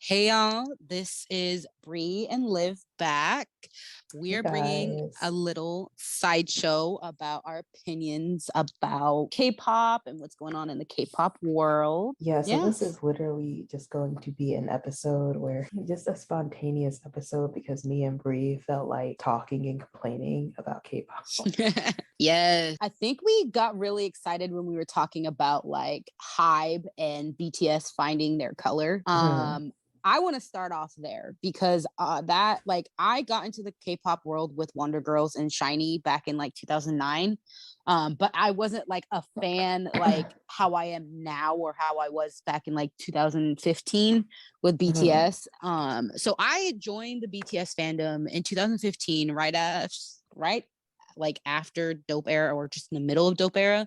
Hey y'all, this is Bree and Liv back. Hey We're bringing a guys. little sideshow about our opinions about K-pop and what's going on in the K-pop world. Yeah, so Yeah. this is literally just going to be an episode where just a spontaneous episode because me and Bree felt like talking and complaining about K-pop. Yes. I think we got really excited when we were talking about like HYBE and BTS finding their color. I want to start off there because that like I got into the K-pop world with Wonder Girls and SHINee back in like 2009. But I wasn't like a fan like how I am now or how I was back in like 2015 with BTS. So I joined the BTS fandom in 2015 right like after Dope Era or just in the middle of Dope Era.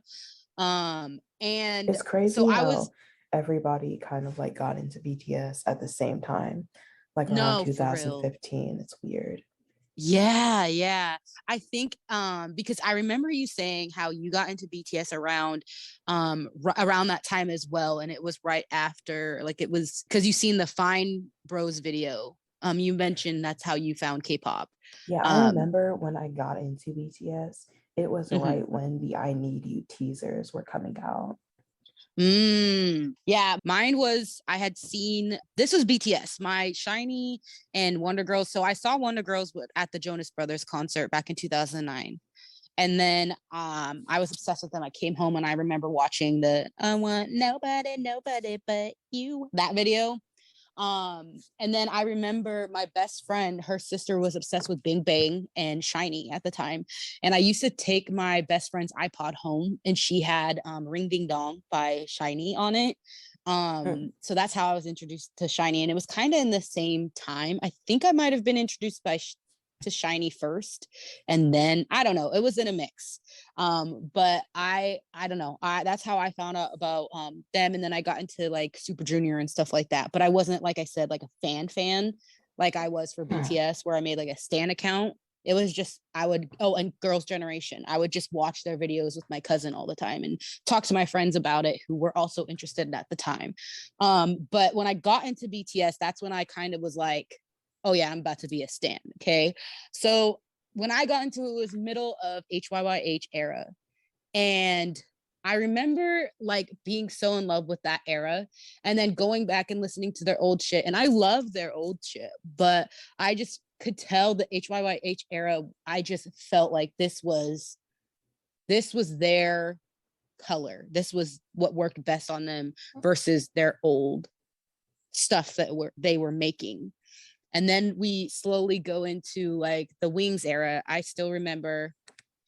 And It's so crazy I how was everybody kind of like got into BTS at the same time, like around no for real. 2015. It's weird. Yeah. I think because I remember you saying how you got into BTS around around that time as well, and it was right after like it was because you seen the Fine Bros video. You mentioned that's how you found K-pop. Yeah, I remember when I got into BTS, it was Mhm. right when the I Need You teasers were coming out. Yeah, mine was I had seen this was BTS, my SHINee and Wonder Girls. So I saw Wonder Girls at the Jonas Brothers concert back in 2009. And then I was obsessed with them. I came home and I remember watching the I want nobody but you that video. And then I remember my best friend, her sister was obsessed with Bing Bang and SHINee at the time. And I used to take my best friend's iPod home and she had Ring Ding Dong by SHINee on it. So that's how I was introduced to SHINee. And it was kind of in the same time. I think I might have been introduced to SHINee first. And then I don't know, it was in a mix. But I don't know. That's how I found out about them. And then I got into like Super Junior and stuff like that. But I wasn't, like I said, like a fan like I was for BTS, where I made like a Stan account. It was just and Girls' Generation. I would just watch their videos with my cousin all the time and talk to my friends about it who were also interested at the time. But when I got into BTS, that's when I kind of was like, oh yeah, I'm about to be a stan. Okay. So when I got into it was middle of HYYH era. And I remember like being so in love with that era and then going back and listening to their old shit. And I love their old shit, but I just could tell the HYYH era. I just felt like this was their color. This was what worked best on them versus their old stuff that they were making. And then we slowly go into like the Wings era. I still remember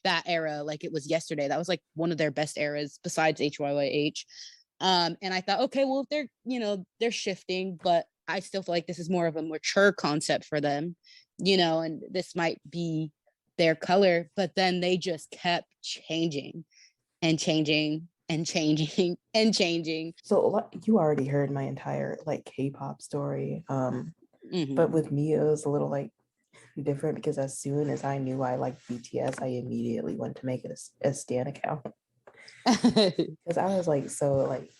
that era like it was yesterday. That was like one of their best eras besides HYYH. And I thought, okay, well, if they're shifting, but I still feel like this is more of a mature concept for them, and this might be their color. But then they just kept changing and changing and changing and changing. So you already heard my entire like K-pop story. But with me, it was a little like different because as soon as I knew I liked BTS, I immediately went to make it a Stan account because I was like so like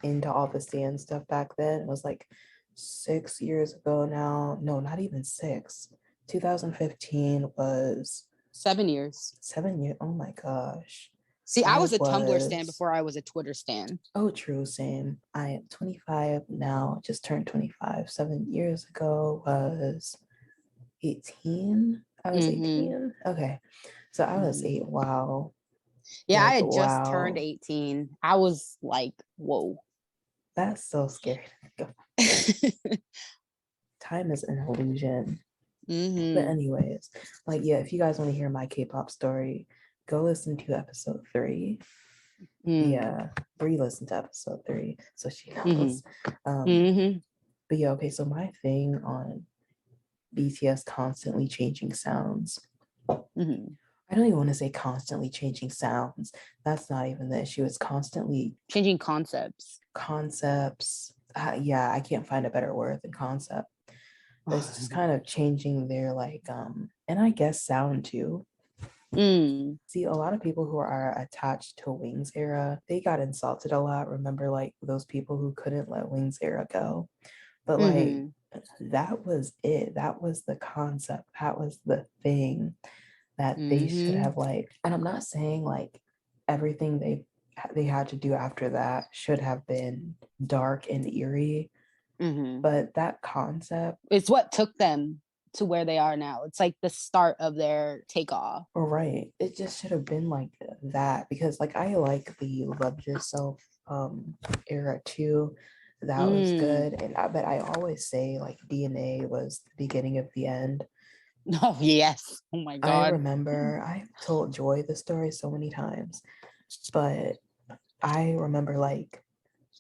into all the Stan stuff back then. It was like 6 years ago now. No, not even six. 2015 was 7 years. 7 years. Oh my gosh. See, I was a Tumblr stan before I was a Twitter stan. Oh, true, same. I am 25 now, just turned 25. 7 years ago was 18. I was 18. Okay. So I was 8. Wow. Yeah, I Like, had just turned wow. 18. I was like, whoa. That's so scary. Time is an illusion. But anyways, like, yeah, if you guys want to hear my K-pop story, go listen to episode 3. Yeah, Brie listened to episode 3, so she knows. But yeah, okay, so my thing on BTS constantly changing sounds. I don't even want to say constantly changing sounds. That's not even the issue. It's constantly changing concepts. Yeah, I can't find a better word than concept. It's just kind of changing their like and I guess sound too. See, a lot of people who are attached to Wings era, they got insulted a lot. Remember like those people who couldn't let Wings era go. But like that was it. That was the concept. That was the thing that they should have like, and I'm not saying like everything they had to do after that should have been dark and eerie, but that concept, it's what took them to where they are now. It's like the start of their takeoff. right, it just should have been like that, because like I like the Love Yourself era too. That was good. And but I always say like DNA was the beginning of the end. Oh yes. Oh my God. I remember I've told Joy the story so many times, but I remember like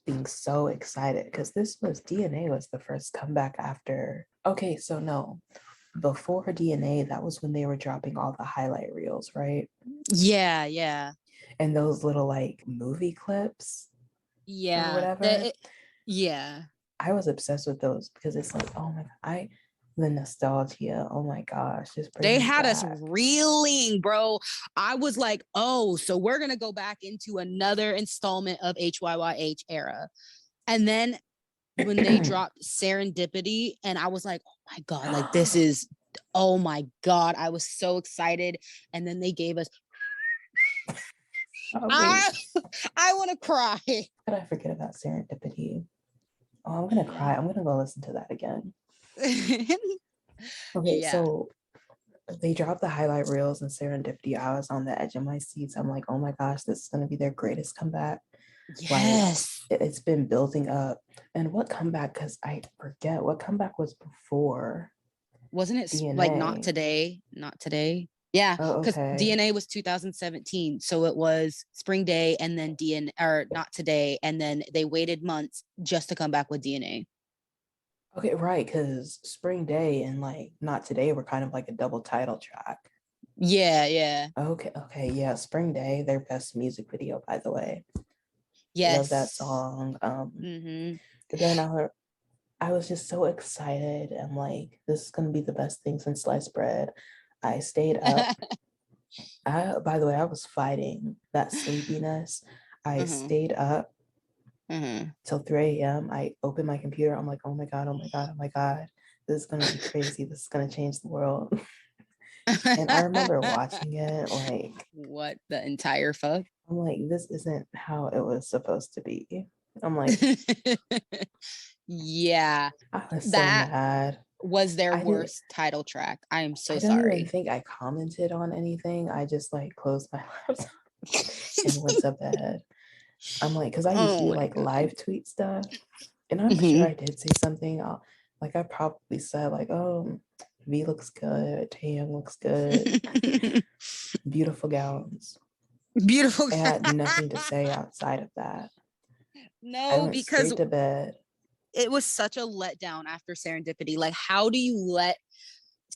being so excited because DNA was the first comeback after. Okay, so no, before DNA, that was when they were dropping all the highlight reels, right? Yeah, yeah. And those little like movie clips, yeah, or whatever. Yeah. I was obsessed with those because it's like, oh my, the nostalgia. Oh my gosh, just they had back. us reeling, bro. I was like, oh, so we're gonna go back into another installment of HYYH era, and then when they dropped Serendipity, and I was like, oh my God, like this is, oh my God, I was so excited. And then they gave us, I want to cry. How did I forget about Serendipity? Oh, I'm gonna cry. I'm gonna go listen to that again. Okay, yeah. So they dropped the highlight reels and Serendipity. I was on the edge of my seats. I'm like, oh my gosh, this is gonna be their greatest comeback. Yes. Like, it's been building up. And what comeback? Because I forget what comeback was before. Wasn't it DNA? Like Not Today? Not Today. Yeah, because DNA was 2017, so it was Spring Day and then DNA, or Not Today, and then they waited months just to come back with DNA. Okay, right, because Spring Day and like Not Today were kind of like a double title track. Yeah, yeah. Okay, yeah. Spring Day, their best music video, by the way. Yes, love that song. But then I was just so excited. I'm like, this is gonna be the best thing since sliced bread. I stayed up. By the way, I was fighting that sleepiness. I stayed up till 3 a.m. I opened my computer. I'm like, oh my God, oh my God, oh my God. This is gonna be crazy. This is gonna change the world. And I remember watching it like, what the entire fuck? I'm like, this isn't how it was supposed to be. I'm like, yeah, I was so mad. Was their worst title track. I am so sorry. I don't even think I commented on anything. I just like closed my laptop and went to bed. I'm like, because I usually like live tweet stuff, and I'm sure I did say something. I probably said like, "Oh, V looks good. Taeyang looks good. Beautiful gowns. Beautiful." I had nothing to say outside of that. No, I went straight to bed. It was such a letdown after Serendipity. Like, how do you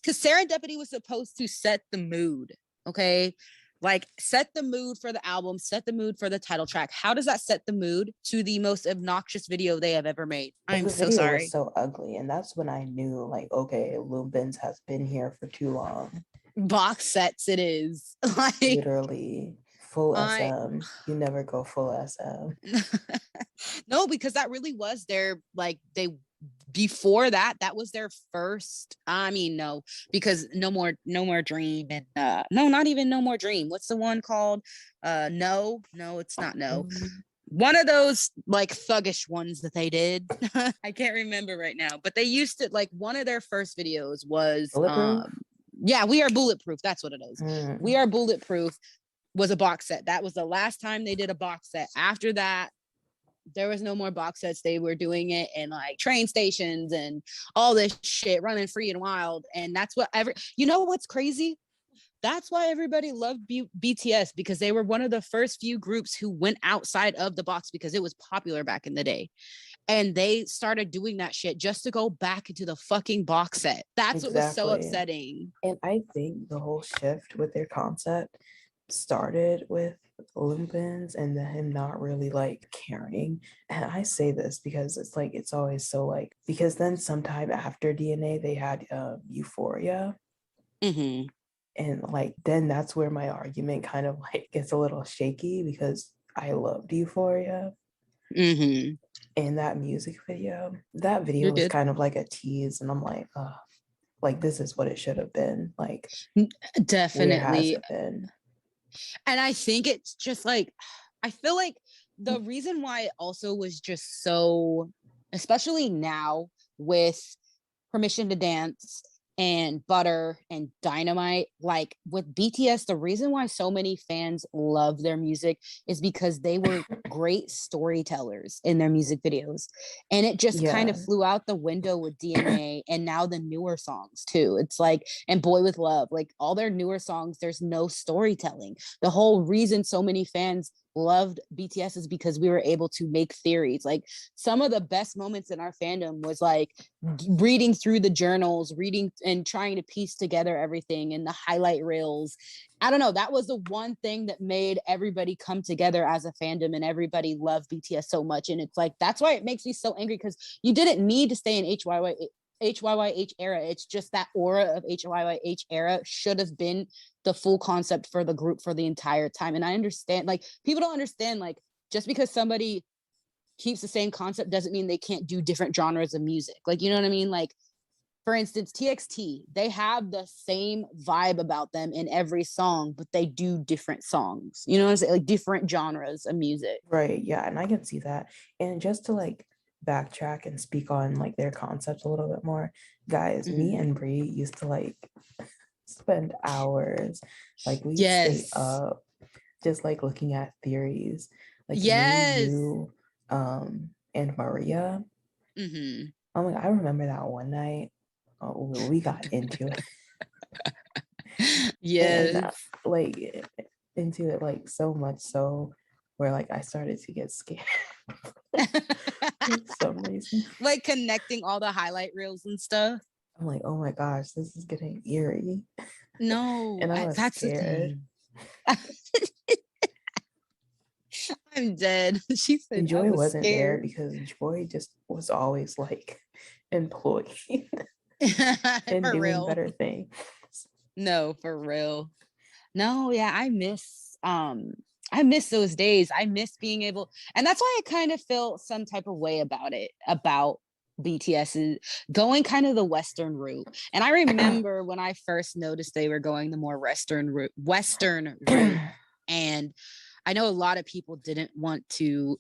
because Serendipity was supposed to set the mood, okay? Like, set the mood for the album, set the mood for the title track. How does that set the mood to the most obnoxious video they have ever made? I'm so sorry. Was so ugly, and that's when I knew, like, okay, Lumbins has been here for too long. Box sets, it is. Like, literally. Full SM. You never go full SM. No, because that really was their, like, before that was their first. I mean, no, because no more dream, and no, not even No More Dream. What's the one called? No, it's not No. One of those like thuggish ones that they did. I can't remember right now, but they used to, like, one of their first videos was yeah, We Are Bulletproof. That's what it is. We Are Bulletproof was a box set. That was the last time they did a box set. After that, there was no more box sets. They were doing it in like train stations and all this shit, running free and wild. And that's what you know what's crazy? That's why everybody loved BTS, because they were one of the first few groups who went outside of the box because it was popular back in the day. And they started doing that shit just to go back into the fucking box set. That's what was so upsetting. And I think the whole shift with their concept started with Lumpins and him not really like caring. And I say this because it's like, it's always so like, because then sometime after DNA they had Euphoria. And like, then that's where my argument kind of like gets a little shaky, because I loved Euphoria. Mm-hmm. And that music video, that video was kind of like a tease, and I'm like, oh, like this is what it should have been. Like, definitely, where has it been? And I think it's just like, I feel like the reason why it also was just so, especially now with Permission to Dance and Butter and Dynamite, like with BTS, the reason why so many fans love their music is because they were great storytellers in their music videos. And it just kind of flew out the window with DNA and now the newer songs too. It's like, and Boy With Love, like all their newer songs, there's no storytelling. The whole reason so many fans loved BTS is because we were able to make theories. Like some of the best moments in our fandom was like reading through the journals, reading and trying to piece together everything and the highlight reels. I don't know. That was the one thing that made everybody come together as a fandom, and everybody loved BTS so much. And it's like, that's why it makes me so angry, because you didn't need to stay in HYYH era. It's just that aura of HYYH era should have been the full concept for the group for the entire time. And I understand, like, people don't understand, like, just because somebody keeps the same concept doesn't mean they can't do different genres of music. Like, you know what I mean? Like, for instance, TXT, they have the same vibe about them in every song, but they do different songs. You know what I'm saying? Like different genres of music. Right. Yeah. And I can see that. And just to like backtrack and speak on like their concepts a little bit more, guys, me and Brie used to like spend hours, like we'd stay up just like looking at theories. Like me, you, and Maria. Oh my God, I remember that one night. Oh, we got into it. And like into it like so much so where like I started to get scared for some reason. Like connecting all the highlight reels and stuff. I'm like, oh my gosh, this is getting eerie. No, and I was that's scared. I'm dead. She said, and Joy wasn't scared. there because Joy just was always like employed and doing real. better things. No, for real. No, yeah, I miss those days. I miss being able, and that's why I kind of feel some type of way about it, about BTS is going kind of the Western route. And I remember when I first noticed they were going the more Western route, and I know a lot of people didn't want to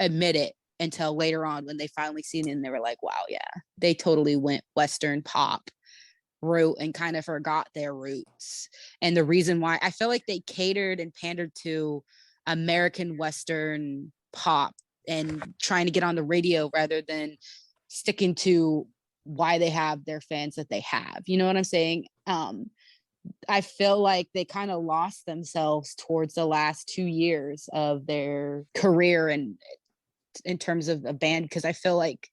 admit it until later on when they finally seen it and they were like, wow, yeah, they totally went Western pop route and kind of forgot their roots. And the reason why I feel like they catered and pandered to American Western pop and trying to get on the radio rather than sticking to why they have their fans that they have. You know what I'm saying? I feel like they kind of lost themselves towards the last 2 years of their career and in terms of a band, because I feel like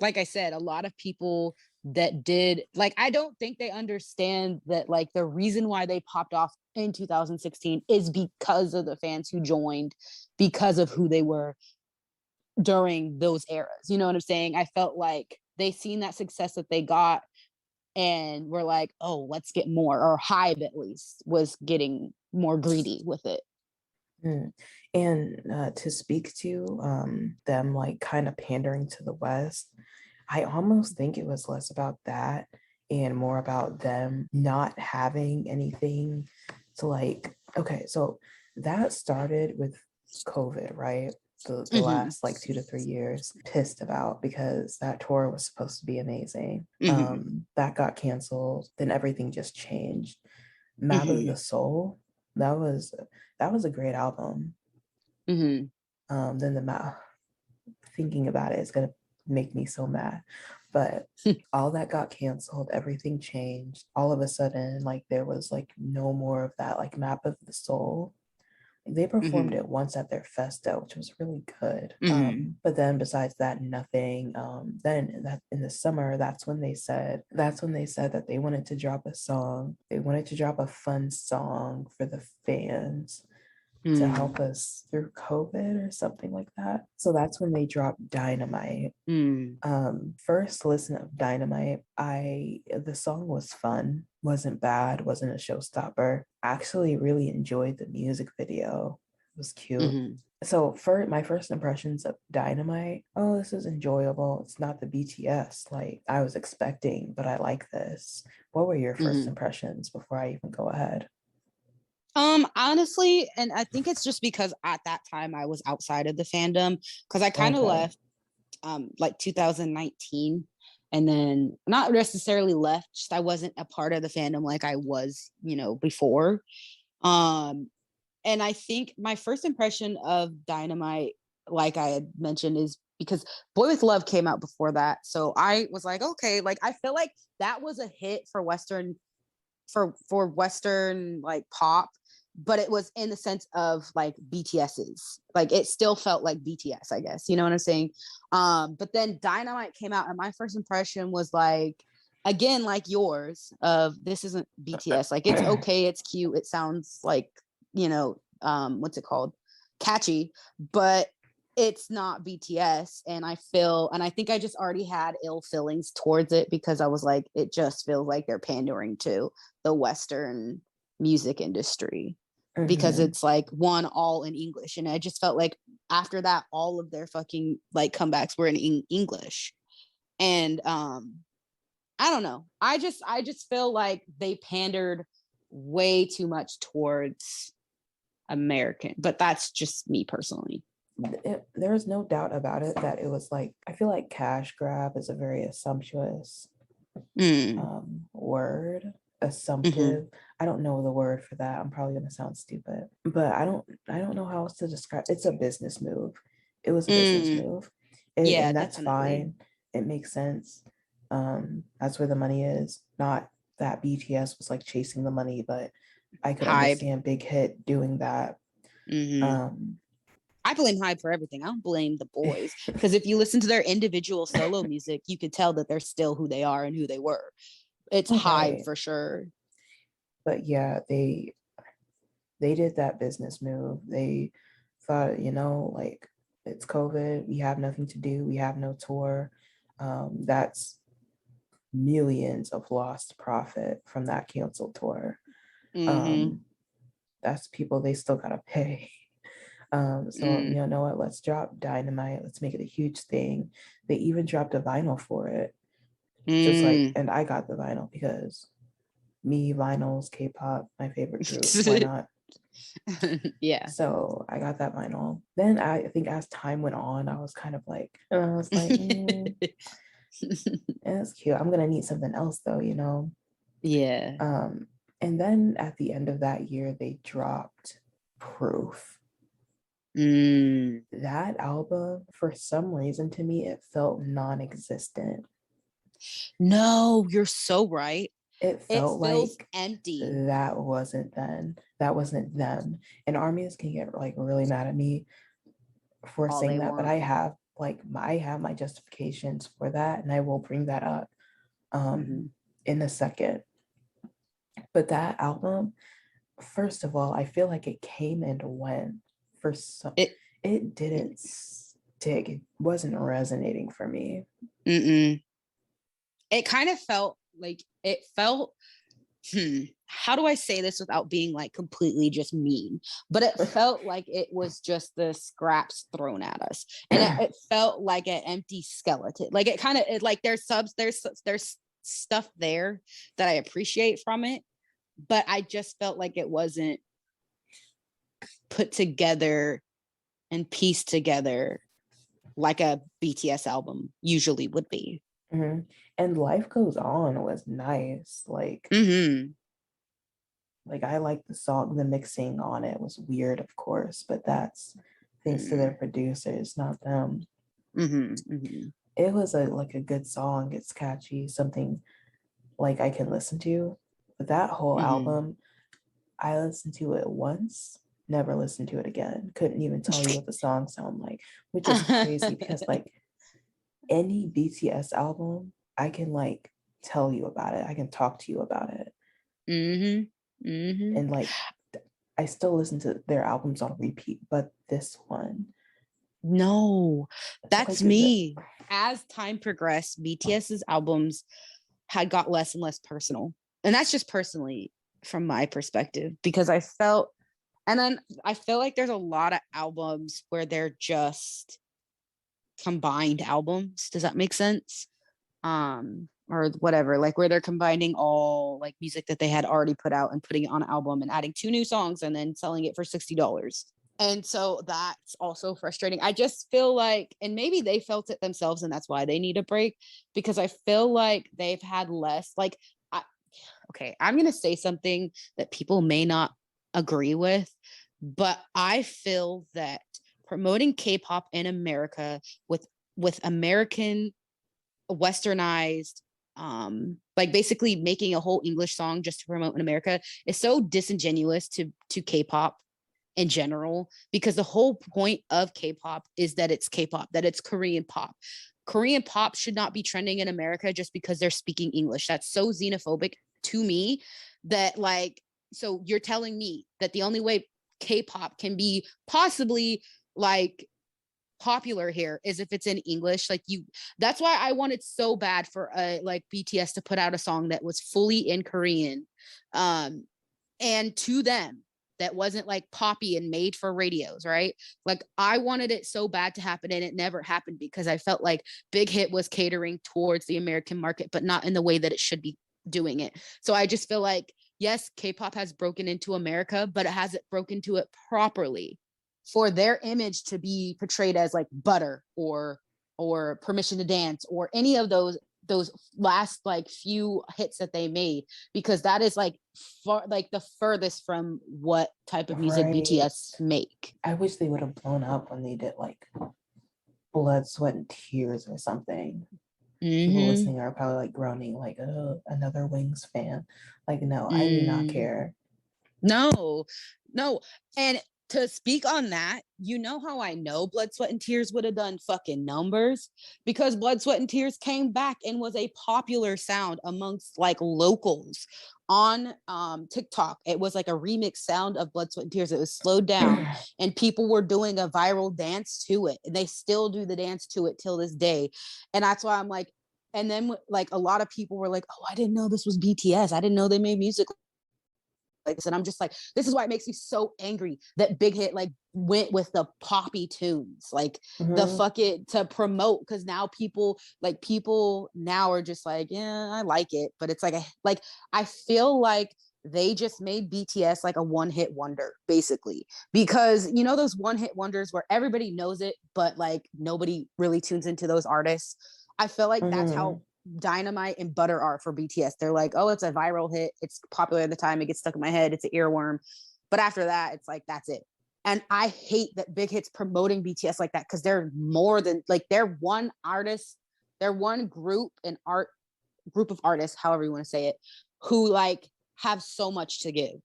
I said, a lot of people that did, like, I don't think they understand that, like, the reason why they popped off in 2016 is because of the fans who joined, because of who they were during those eras. You know what I'm saying? I felt like they seen that success that they got and were like, oh, let's get more, or HYBE at least was getting more greedy with it. And to speak to them like kind of pandering to the West, I almost think it was less about that and more about them not having anything to like, okay, so that started with COVID, right? The last like 2 to 3 years, pissed about because that tour was supposed to be amazing. That got canceled, then everything just changed. Map of the Soul, that was a great album. Then the map, thinking about it is gonna make me so mad, but all that got canceled, everything changed all of a sudden. Like there was like no more of that like Map of the Soul. They performed it once at their festa, which was really good. But then besides that, nothing. Then in the summer, that's when they said that they wanted to drop a song. They wanted to drop a fun song for the fans to help us through COVID or something like that. So that's when they dropped Dynamite. First listen of Dynamite, the song was fun, wasn't bad, wasn't a showstopper. Actually really enjoyed the music video. It was cute. So for my first impressions of Dynamite, oh, this is enjoyable. It's not the BTS like I was expecting, but I like this. What were your first impressions before I even go ahead? Honestly, and I think it's just because at that time I was outside of the fandom, because I kind of left like 2019, and then not necessarily left, just I wasn't a part of the fandom like I was, before. And I think my first impression of Dynamite, like I had mentioned, is because Boy With Love came out before that. So I was like, okay, like I feel like that was a hit for Western, for Western like pop, but it was in the sense of like BTS's. Like it still felt like BTS, I guess. You know what I'm saying? But then Dynamite came out, and my first impression was like, again, like yours, of this isn't BTS. Like it's okay, it's cute, it sounds like, what's it called? Catchy, but it's not BTS. And I think I just already had ill feelings towards it, because I was like, it just feels like they're pandering to the Western music industry, because it's like one all in English. And I just felt like after that, all of their fucking like comebacks were in English. And I don't know. I just feel like they pandered way too much towards American, but that's just me personally. There's no doubt about it that it was like, I feel like cash grab is a very assumptuous word. Assumptive. I don't know the word for that. I'm probably gonna sound stupid, but I don't know how else to describe. It's a business move. It was a business move. And that's definitely fine. It makes sense. That's where the money is. Not that BTS was like chasing the money, but I could understand Big Hit doing that. I blame HYBE for everything. I don't blame the boys, because if you listen to their individual solo music, you could tell that they're still who they are and who they were. It's HYBE for sure. But yeah, they did that business move. They thought, like, it's COVID, we have nothing to do, we have no tour. That's millions of lost profit from that canceled tour. That's people they still gotta pay. So you know what? Let's drop Dynamite. Let's make it a huge thing. They even dropped a vinyl for it. Just like, and I got the vinyl because me, vinyls, K-pop, my favorite group. Why not? Yeah. So I got that vinyl. Then I think as time went on, I was kind of like, it's cute. I'm gonna need something else though, Yeah. And then at the end of that year, they dropped Proof. That album, for some reason, to me, it felt non-existent. No, you're so right. It felt like empty. That wasn't then. That wasn't them. And armies can get like really mad at me for saying that, but I have my justifications for that, and I will bring that up in a second. But that album, first of all, I feel like it came and went. For some, it didn't stick. It wasn't resonating for me. It kind of felt like how do I say this without being like completely just mean? But it felt like it was just the scraps thrown at us, and it felt like an empty skeleton. Like it kind of like there's stuff there that I appreciate from it, but I just felt like it wasn't put together and pieced together like a BTS album usually would be. And Life Goes On was nice. Like, like I like the song, the mixing on it was weird, of course, but that's thanks to their producers, not them. It was like a good song. It's catchy, something like I can listen to. But that whole album, I listened to it once, never listened to it again. Couldn't even tell you what the songs sound like, which is crazy because like any BTS album, I can like tell you about it. I can talk to you about it. And like, I still listen to their albums on repeat, but this one. No, that's me. As time progressed, BTS's albums had got less and less personal. And that's just personally from my perspective, because I felt And then I feel like there's a lot of albums where they're just combined albums. Does that make sense? Or whatever, like where they're combining all like music that they had already put out and putting it on an album and adding 2 new songs and then selling it for $60. And so that's also frustrating. I just feel like, and maybe they felt it themselves and that's why they need a break, because I feel like they've had less like, okay, I'm going to say something that people may not agree with, but I feel that promoting K-pop in America with American westernized like basically making a whole English song just to promote in America is so disingenuous to K-pop in general, because the whole point of K-pop is that it's K-pop, that it's Korean pop. Korean pop should not be trending in America just because they're speaking English. That's so xenophobic to me that like, so you're telling me that the only way K-pop can be possibly like popular here is if it's in English. Like you, that's why I wanted so bad for like BTS to put out a song that was fully in Korean, and to them that wasn't like poppy and made for radios, right? Like I wanted it so bad to happen and it never happened because I felt like Big Hit was catering towards the American market, but not in the way that it should be doing it. So I just feel like, yes, K-pop has broken into America, but it hasn't broken into it properly for their image to be portrayed as like Butter or Permission to Dance or any of those last like few hits that they made, because that is like far like the furthest from what type of music Right. BTS make. I wish they would have blown up when they did like Blood, Sweat, and Tears or something. People listening are probably like groaning, like, oh, another Wings fan. Like, no, I do not care. No. And to speak on that, you know how I know Blood, Sweat, and Tears would have done fucking numbers? Because Blood, Sweat, and Tears came back and was a popular sound amongst like locals on TikTok. It was like a remix sound of Blood, Sweat, and Tears. It was slowed down and people were doing a viral dance to it. And they still do the dance to it till this day. And that's why I'm like, and then like a lot of people were like, oh, I didn't know this was BTS. I didn't know they made music like this. And I'm just like, this is why it makes me so angry that Big Hit like went with the poppy tunes, like the fuck it to promote, because now people now are just like, yeah, I like it, but it's like I feel like they just made BTS like a one-hit wonder, basically, because you know those one-hit wonders where everybody knows it, but like nobody really tunes into those artists. I feel like that's how Dynamite and Butter are for BTS. They're like, oh, it's a viral hit. It's popular at the time. It gets stuck in my head. It's an earworm. But after that, it's like, that's it. And I hate that Big Hit's promoting BTS like that, because they're more than like, they're one artist. They're one group of artists, however you want to say it, who like have so much to give.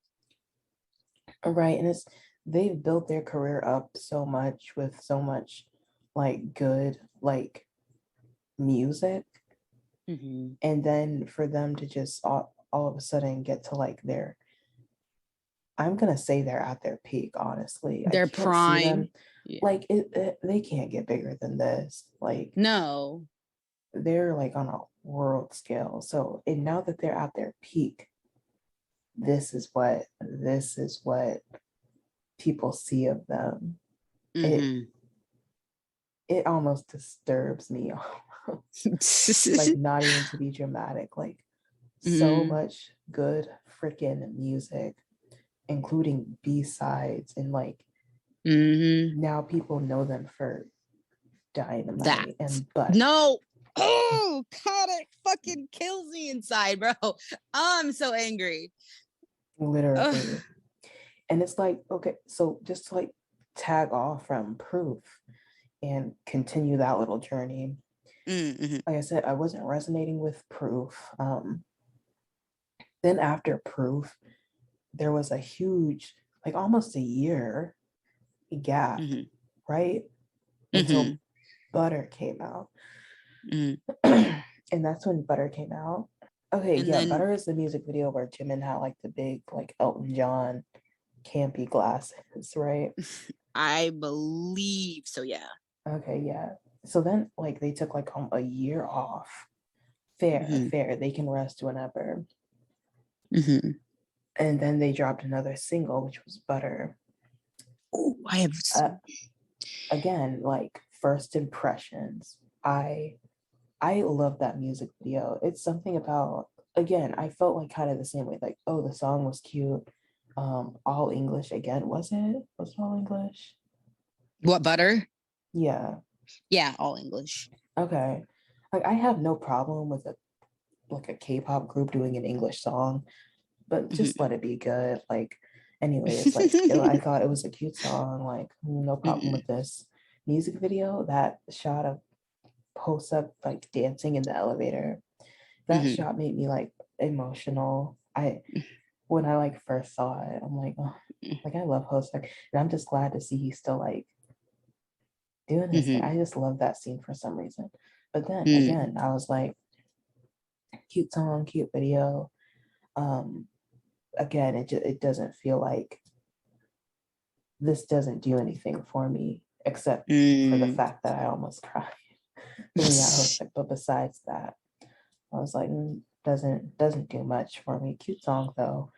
Right. And they've built their career up so much with so much like good like music. And then for them to just all of a sudden get to like I'm gonna say they're at their peak, honestly. Their prime. Yeah. Like they can't get bigger than this. Like no, they're like on a world scale. So and now that they're at their peak, this is what people see of them. It almost disturbs me. Like not even to be dramatic, like so much good freaking music, including B-sides, and like now people know them for Dynamite and Butter. No, oh god, it fucking kills me inside, bro. I'm so angry, literally. And it's like, okay, so just to like tag off from Proof and continue that little journey. Like I said, I wasn't resonating with Proof. Then after Proof, there was a huge, like almost a year gap, right? Until Butter came out. And that's when Butter came out. Okay, and then, Butter is the music video where Jimin had like the big, like Elton John campy glasses, right? I believe so, yeah. Okay, yeah. So then, like, they took like a year off. Fair. They can rest whenever. And then they dropped another single, which was Butter. Oh, I have again, like first impressions. I love that music video. It's something about, again, I felt like kind of the same way. Like, oh, the song was cute. All English again, was it? Was it all English? What, Butter? Yeah. Yeah, all English. Okay. Like I have no problem with a K-pop group doing an English song, but just let it be good. Like, anyways, like I thought it was a cute song. Like, no problem with this music video. That shot of post up like dancing in the elevator, that shot made me like emotional. When I like first saw it, I'm like, oh, like I love Hoseok, and I'm just glad to see he's still like doing his thing. I just love that scene for some reason. But then again, I was like, cute song, cute video. Again, it doesn't feel like this doesn't do anything for me except for the fact that I almost cried. But besides that, I was like, doesn't do much for me. Cute song though.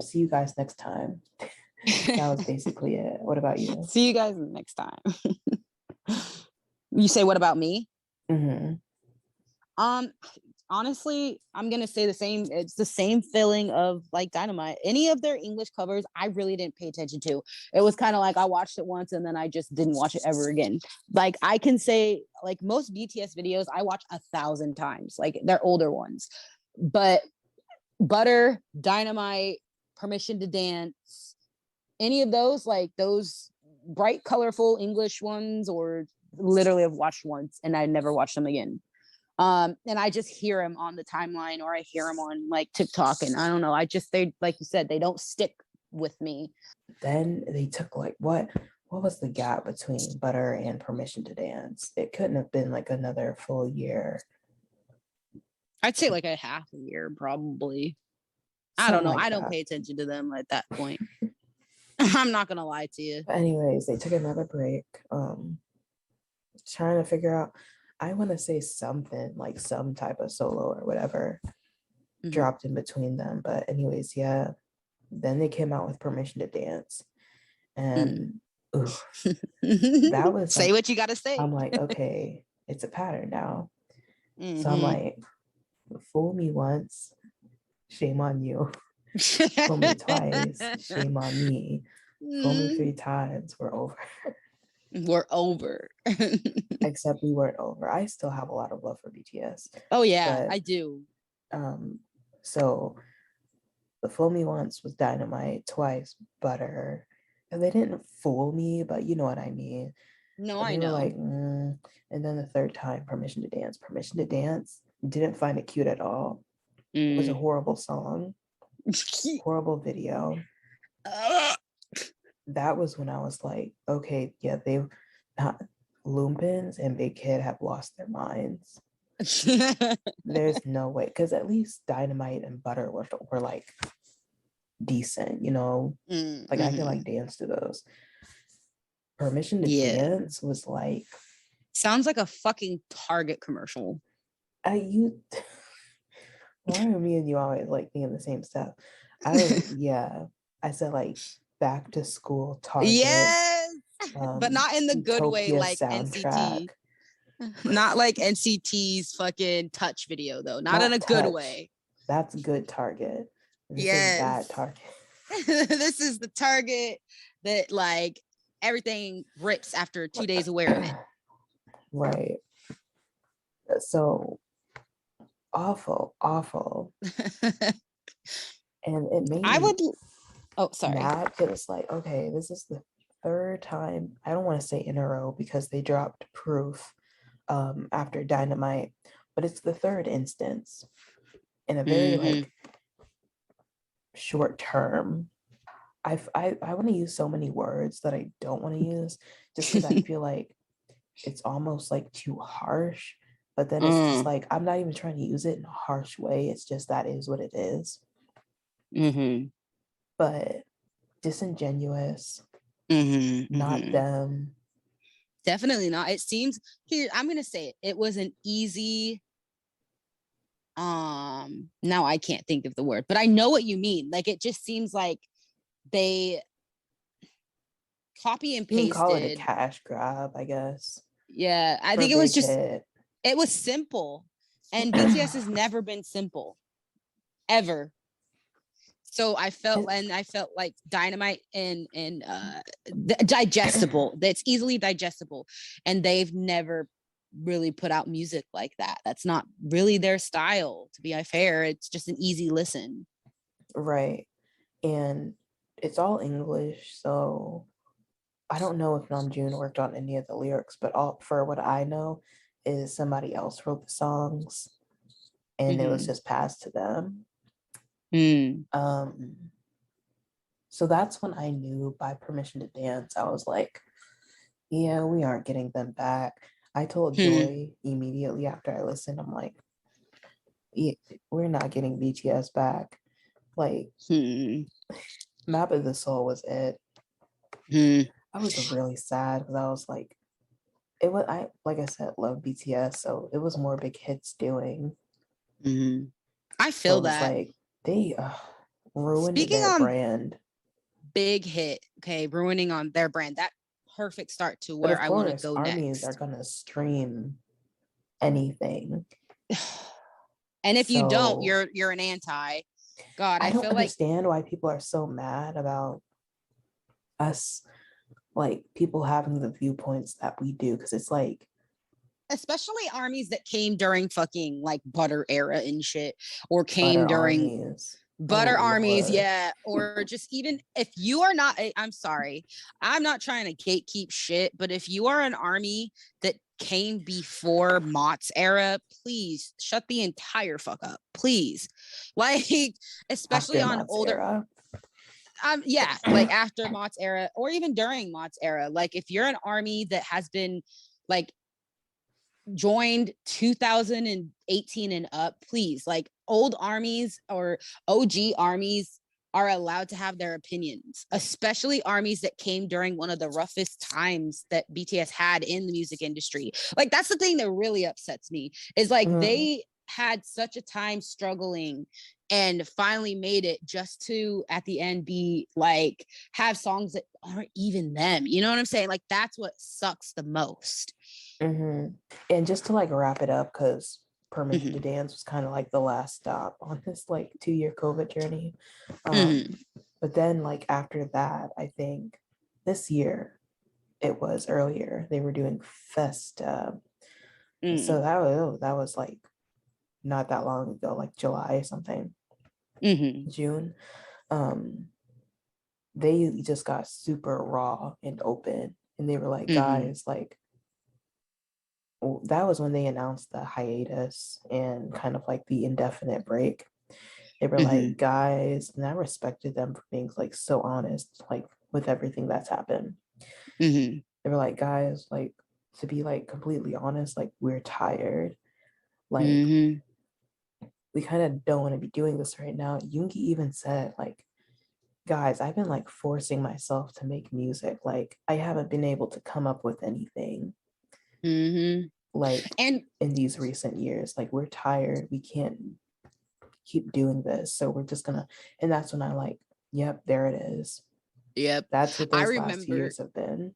See you guys next time. That was basically it. What about you? See you guys next time. You say, what about me? Honestly, I'm gonna say the same. It's the same feeling of like Dynamite. Any of their English covers, I really didn't pay attention to. It was kind of like I watched it once and then I just didn't watch it ever again. Like I can say, like most BTS videos, I watch 1,000 times. Like they're older ones, but Butter, Dynamite, Permission to Dance, any of those, like those bright, colorful English ones, or literally have watched once and I never watched them again. And I just hear him on the timeline, or I hear him on like TikTok, and I don't know, they, like you said, they don't stick with me. Then they took like what was the gap between Butter and Permission to Dance? It couldn't have been like another full year. I'd say like a half a year, probably. I don't know. Like I don't pay attention to them at that point. I'm not gonna lie to you. But anyways, they took another break. Trying to figure out, I want to say something like some type of solo or whatever dropped in between them. But anyways, yeah. Then they came out with Permission to Dance. And that was say like, what you gotta say. I'm like, okay, it's a pattern now. So I'm like, fool me once, shame on you. Fool me twice, shame on me. Fool me 3 times, we're over. We're over. Except we weren't over. I still have a lot of love for BTS. Oh yeah, I do. So the fool me once was Dynamite, twice Butter. And they didn't fool me, but you know what I mean. No, but I know. Like, and then the third time, Permission to Dance. Permission to Dance, didn't find it cute at all. It was a horrible song. Horrible video. That was when I was like, okay, yeah, they've Lumpins and Big Kid have lost their minds. There's no way, because at least Dynamite and Butter were like decent, you know, like I can like dance to those. Permission to Dance was like, sounds like a fucking Target commercial. Why are me and you always like being the same stuff? I said like back to school Target. Yes, but not in the good way, like soundtrack. NCT. Not like NCT's fucking Touch video though. Not in a Touch. Good way. That's good Target. This is bad Target. This is the Target that like everything rips after 2 days of wearing it. Right. So awful. And it made mad, because it's like, okay, this is the third time, I don't want to say in a row because they dropped Proof after Dynamite, but it's the third instance in a very like short term. I want to use so many words that I don't want to use, just because I feel like it's almost like too harsh, but then it's just like, I'm not even trying to use it in a harsh way. It's just, that is what it is. But disingenuous, not them. Definitely not. It seems, here, I'm going to say it. It was an easy, now I can't think of the word, but I know what you mean. Like, it just seems like they copy and You can call it a pasted. cash grab, I guess. Yeah, I for a think it was big just hit. it was simple, and BTS has never been simple, ever. So I felt like Dynamite and digestible. That's easily digestible, and they've never really put out music like that. That's not really their style. To be fair, it's just an easy listen. Right, and it's all English, so I don't know if Namjoon worked on any of the lyrics, but all for what I know is somebody else wrote the songs, and it was just passed to them. So that's when I knew by Permission to Dance, I was like, yeah, we aren't getting them back. I told Joy immediately after I listened, I'm like, yeah, we're not getting BTS back. Like, Map of the Soul was it. I was really sad because I was like, like I said, love BTS, so it was more big hits doing. I feel so that. Like they ruined Speaking their on brand. Big hit, okay, ruining on their brand. That perfect start to where I want to go armies next. are gonna stream anything. And if you don't, you're an anti. God, I don't feel understand why people are so mad about us, like people having the viewpoints that we do, because it's like, especially armies that came during fucking like butter era and shit, or came during armies. butter armies, yeah, or just even if you are not I'm sorry, I'm not trying to gatekeep shit, but if you are an army that came before Mott's era, please shut the entire fuck up, please. Like, especially after on Mott's older era. Yeah, like after Mott's era or even during Mott's era. Like, if you're an army that has been like joined 2018 and up, please, like, old armies or OG armies are allowed to have their opinions, especially armies that came during one of the roughest times that BTS had in the music industry. Like, that's the thing that really upsets me, is like they had such a time struggling and finally made it, just to at the end be like have songs that aren't even them. You know what I'm saying? Like, that's what sucks the most. And just to like wrap it up, because Permission to Dance was kind of like the last stop on this like 2-year COVID journey. But then like after that, I think this year, it was earlier, they were doing Festa. So that was like not that long ago, like July or something. June. They just got super raw and open, and they were like, guys, like, that was when they announced the hiatus and kind of like the indefinite break. They were like, guys, and I respected them for being like so honest, like with everything that's happened. They were like, guys, like, to be like completely honest, like, we're tired. Like, we kind of don't want to be doing this right now. Yoongi even said, like, guys, I've been like forcing myself to make music. Like, I haven't been able to come up with anything. Like, and in these recent years, like, we're tired. We can't keep doing this. So we're just gonna, and that's when I like, yep, there it is. Yep. That's what those last years have been.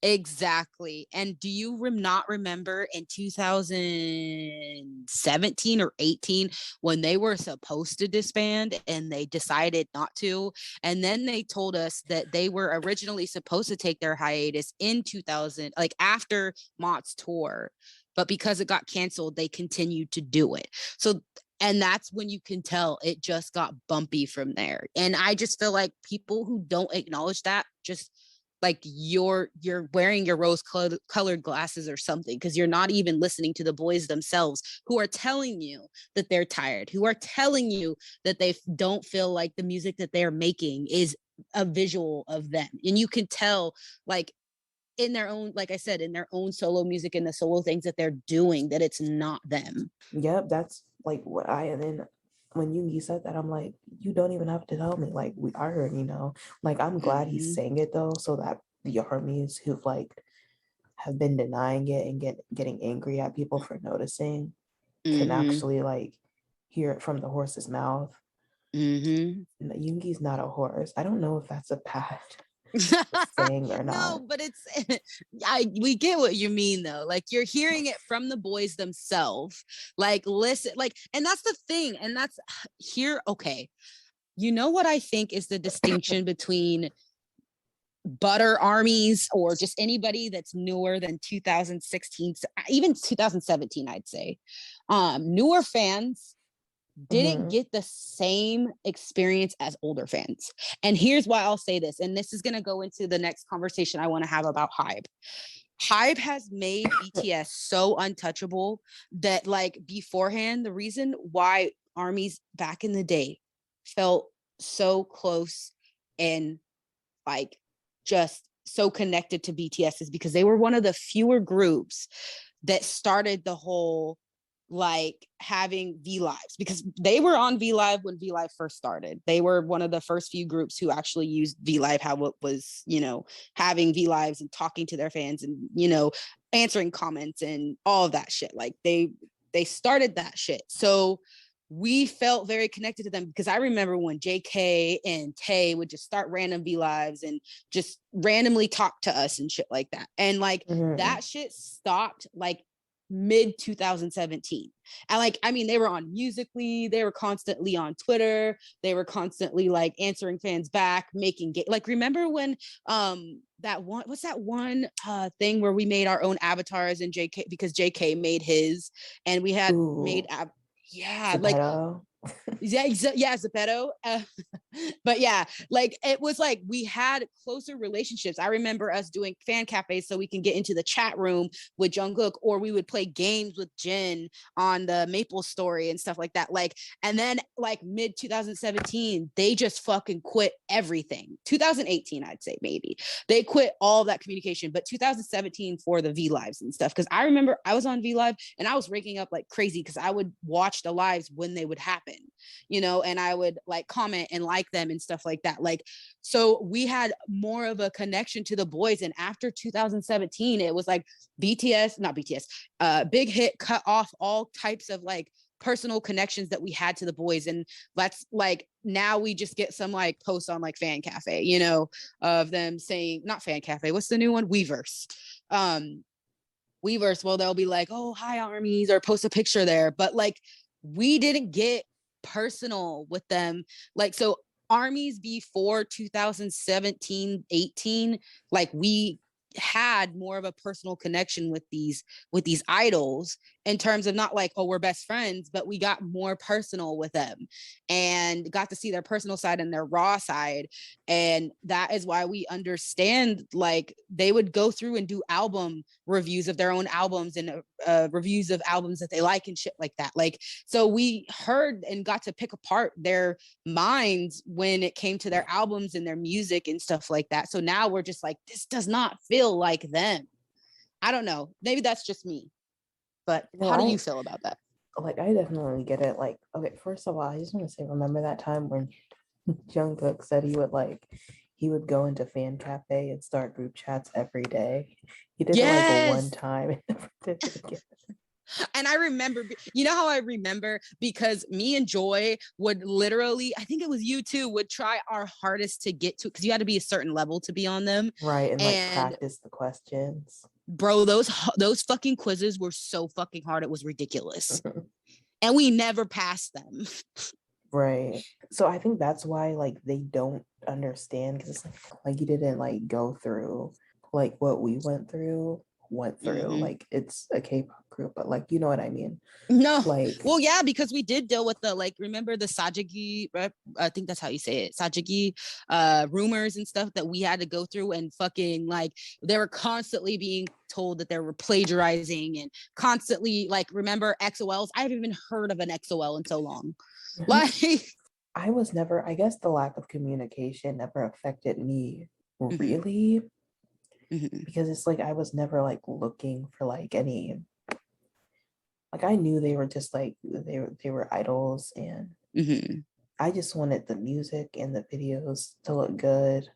Exactly. And do you not remember in 2017 or 18 when they were supposed to disband and they decided not to? And then they told us that they were originally supposed to take their hiatus in 2000, like after Mott's tour. But because it got canceled, they continued to do it. So, and that's when you can tell it just got bumpy from there. And I just feel like people who don't acknowledge that, just like you're wearing your rose colored glasses or something, because you're not even listening to the boys themselves, who are telling you that they're tired, who are telling you that they don't feel like the music that they're making is a visual of them. And you can tell, like, in their own, like I said, in their own solo music and the solo things that they're doing, that it's not them. Yep, that's like what and then when Yoongi said that, I'm like, you don't even have to tell me. Like, we already know. Like, I'm glad he's saying it though, so that the armies who've like have been denying it and getting angry at people for noticing can actually like hear it from the horse's mouth. Yoongi's not a horse. I don't know if that's a bad saying or not. No, but it's we get what you mean though. Like you're hearing it from the boys themselves. Like listen, like, and that's the thing. And that's here. Okay. You know what I think is the distinction between butter armies or just anybody that's newer than 2016, even 2017, I'd say. Newer fans didn't get the same experience as older fans. And here's why I'll say this, and this is going to go into the next conversation I want to have about HYBE. HYBE has made BTS so untouchable that like beforehand, the reason why armies back in the day felt so close and like just so connected to BTS is because they were one of the fewer groups that started the whole like having V Lives, because they were on V Live when V Live first started. They were one of the first few groups who actually used V Live, how it was, you know, having V Lives and talking to their fans and, you know, answering comments and all of that shit. Like they started that shit. So we felt very connected to them because I remember when JK and Tay would just start random V Lives and just randomly talk to us and shit like that. And like that shit stopped like mid 2017. And like, I mean, they were on Musically, they were constantly on Twitter, they were constantly like answering fans back, making like, remember when that one, what's that one thing where we made our own avatars and JK, because JK made his and we had made yeah, Zepeto. like yeah, Zepeto. But yeah, like it was like we had closer relationships. I remember us doing fan cafes so we can get into the chat room with Jungkook, or we would play games with Jin on the Maple Story and stuff like that. Like, and then like mid 2017, they just fucking quit everything. 2018, I'd say maybe they quit all that communication, but 2017 for the V Lives and stuff. Because I remember I was on V Live and I was raking up like crazy because I would watch the lives when they would happen, you know, and I would like comment and like them and stuff like that. Like, so we had more of a connection to the boys. And after 2017, it was like not BTS, Big Hit cut off all types of like personal connections that we had to the boys. And that's like, now we just get some like posts on like Fan Cafe, you know, of them saying, not Fan Cafe, what's the new one? Weverse. Weverse, well, they'll be like, oh, hi armies, or post a picture there. But like, we didn't get personal with them. Like, so armies before 2017-18, like we had more of a personal connection with these idols in terms of not like, oh, we're best friends, but we got more personal with them and got to see their personal side and their raw side. And that is why we understand, like they would go through and do album reviews of their own albums and reviews of albums that they like and shit like that. Like, so we heard and got to pick apart their minds when it came to their albums and their music and stuff like that. So now we're just like, this does not feel like them. I don't know. Maybe that's just me. But how do you feel about that? Like, I definitely get it. Like, okay, first of all, I just want to say, remember that time when Jungkook said he would go into Fan Cafe and start group chats every day? He did it like one time and never did it again. And I remember, you know how I remember, because me and Joy would literally, I think it was you too, would try our hardest to get to, because you had to be a certain level to be on them. Right, and like practice the questions. Bro, those fucking quizzes were so fucking hard, it was ridiculous. And we never passed them. Right. So I think that's why like they don't understand, because it's like you didn't like go through like what we went through. Like it's a K-pop group, but like, you know what I mean? No, like, well, yeah, because we did deal with the, like, remember the Sajagi, I think that's how you say it, Sajagi rumors and stuff that we had to go through, and fucking like they were constantly being told that they were plagiarizing and constantly, like, remember XOLs? I haven't even heard of an XOL in so long. Like, I guess the lack of communication never affected me really. Because it's like I was never like looking for like any, like I knew they were just like they were idols, and I just wanted the music and the videos to look good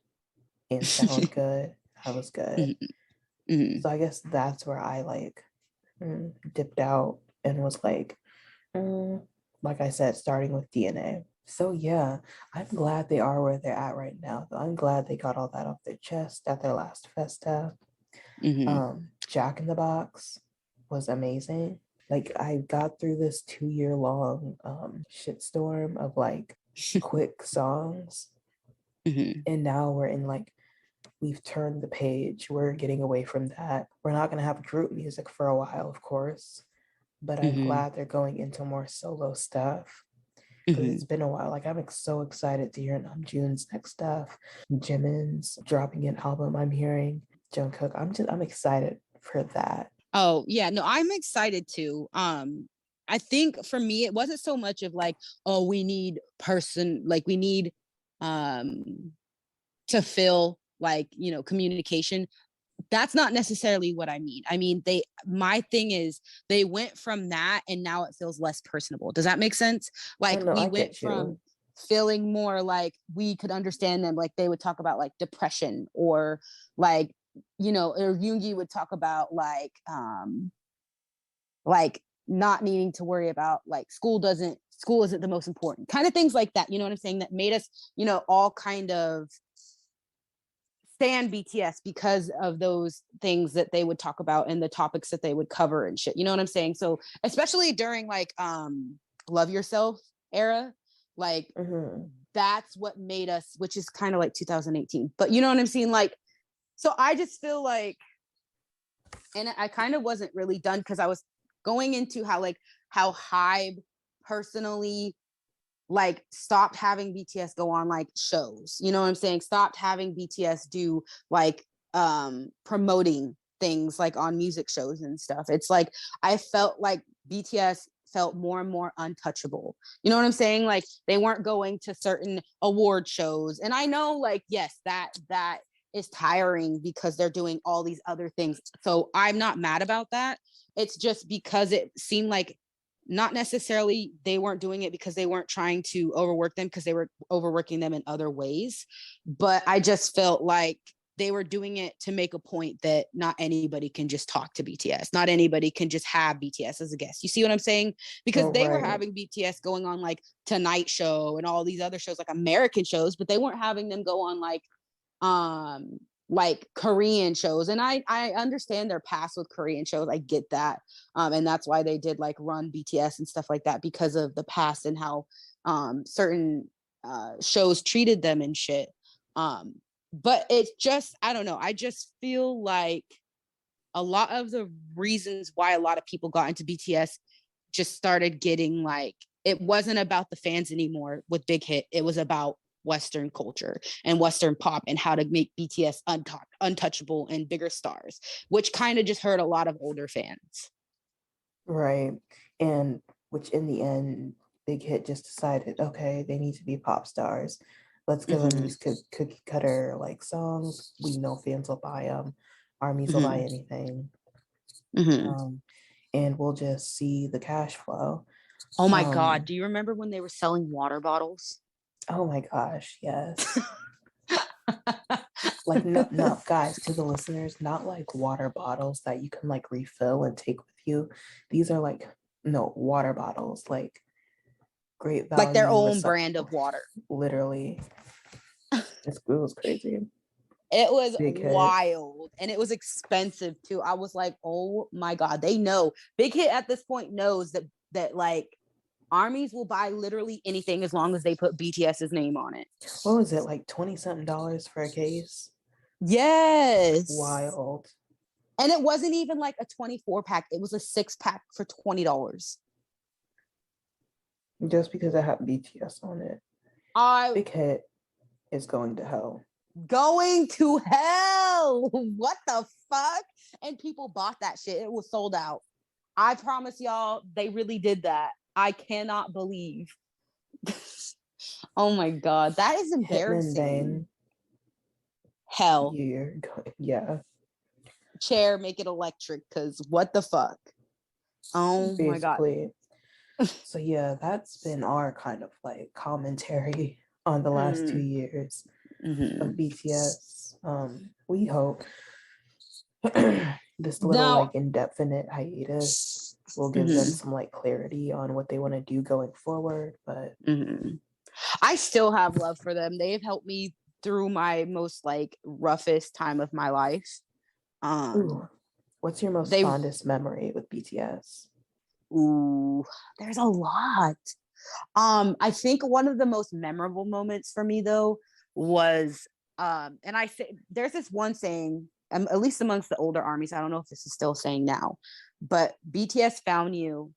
and sound good. I was good. So I guess that's where I like dipped out and was like I said, starting with DNA. So yeah, I'm glad they are where they're at right now. I'm glad they got all that off their chest at their last festa. Jack in the Box was amazing. Like I got through this 2-year long shitstorm of like quick songs, and now we're in like, we've turned the page. We're getting away from that. We're not gonna have group music for a while, of course, but I'm glad they're going into more solo stuff because it's been a while. Like I'm so excited to hear Namjoon's next stuff. Jimin's dropping an album. I'm hearing Jungkook. I'm excited for that. Oh yeah, no, I'm excited too. I think for me, it wasn't so much of like, oh, we need to fill like, communication. That's not necessarily what I mean. I mean, my thing is they went from that and now it feels less personable. Does that make sense? Like No, we I went get you. from feeling more like we could understand them. Like they would talk about like depression or like, or Yoongi would talk about like not needing to worry about like school isn't the most important kind of things like that. You know what I'm saying? That made us, all kind of stand BTS because of those things that they would talk about and the topics that they would cover and shit. You know what I'm saying? So especially during like Love Yourself era, like that's what made us, which is kind of like 2018. But you know what I'm saying? Like, so I just feel like, and I kind of wasn't really done because I was going into how HYBE personally like stopped having BTS go on like shows. You know what I'm saying? Stopped having BTS do like promoting things like on music shows and stuff. It's like I felt like BTS felt more and more untouchable. You know what I'm saying? Like they weren't going to certain award shows. And I know like yes, that is tiring because they're doing all these other things. So I'm not mad about that. It's just because it seemed like not necessarily they weren't doing it because they weren't trying to overwork them, because they were overworking them in other ways. But I just felt like they were doing it to make a point that not anybody can just talk to BTS. Not anybody can just have BTS as a guest. You see what I'm saying? Because they were having BTS going on like Tonight Show and all these other shows, like American shows, but they weren't having them go on like Korean shows. And I understand their past with Korean shows. I get that. And that's why they did like Run BTS and stuff like that, because of the past and how certain shows treated them and shit. But it's just, I don't know. I just feel like a lot of the reasons why a lot of people got into BTS just started getting like, it wasn't about the fans anymore with Big Hit. It was about Western culture and Western pop and how to make BTS untouchable and bigger stars, which kind of just hurt a lot of older fans. Right. And which in the end, Big Hit just decided, okay, they need to be pop stars. Let's give them these cookie cutter like songs. We know fans will buy them. Armies will buy anything. And we'll just see the cash flow. Oh my God. Do you remember when they were selling water bottles? Oh my gosh, yes. Like no, guys, to the listeners, not like water bottles that you can like refill and take with you. These are like water bottles, like great value, like their own brand of water. Literally, it was crazy. It was wild, and it was expensive too. I was like, oh my God, they know. Big Hit at this point knows that like armies will buy literally anything as long as they put BTS's name on it. What was it, like $20-something for a case? Yes. Wild. And it wasn't even like a 24 pack. It was a 6-pack for $20. Just because I have BTS on it. Big Hit is going to hell. Going to hell. What the fuck? And people bought that shit. It was sold out. I promise y'all, they really did that. I cannot believe. Oh my God. That is embarrassing. Hell. Yeah. Chair, make it electric, because what the fuck? Oh basically. My God. So yeah, that's been our kind of like commentary on the last 2 years of BTS. We hope this little like indefinite hiatus will give them some like clarity on what they want to do going forward. But I still have love for them. They've helped me through my most like roughest time of my life. Ooh, what's your most fondest memory with BTS? Ooh, there's a lot. I think one of the most memorable moments for me though was and I say there's this one saying, at least amongst the older armies, I don't know if this is still saying now, but BTS found you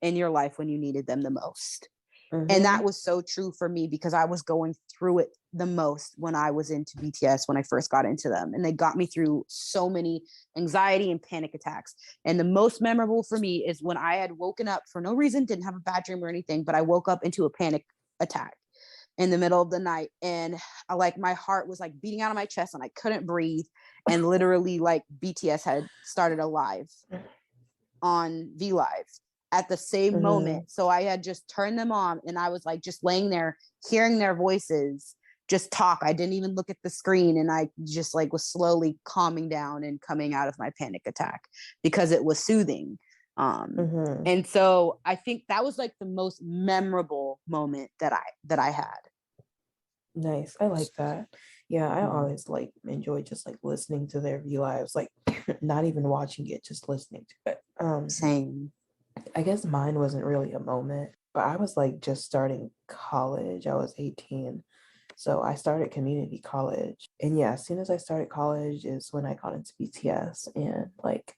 in your life when you needed them the most. And that was so true for me because I was going through it the most when I was into BTS, when I first got into them. And they got me through so many anxiety and panic attacks. And the most memorable for me is when I had woken up for no reason, didn't have a bad dream or anything, but I woke up into a panic attack in the middle of the night. And my heart was like beating out of my chest and I couldn't breathe. And literally like BTS had started a live on V Live at the same moment. So I had just turned them on and I was like just laying there hearing their voices just talk. I didn't even look at the screen and I just like was slowly calming down and coming out of my panic attack because it was soothing. And so I think that was like the most memorable moment that I had. Nice. I like that. Yeah, I always like enjoy just like listening to their V Lives, like not even watching it, just listening to it. Same. I guess mine wasn't really a moment, but I was like just starting college. I was 18. So I started community college. And yeah, as soon as I started college is when I got into BTS. And like,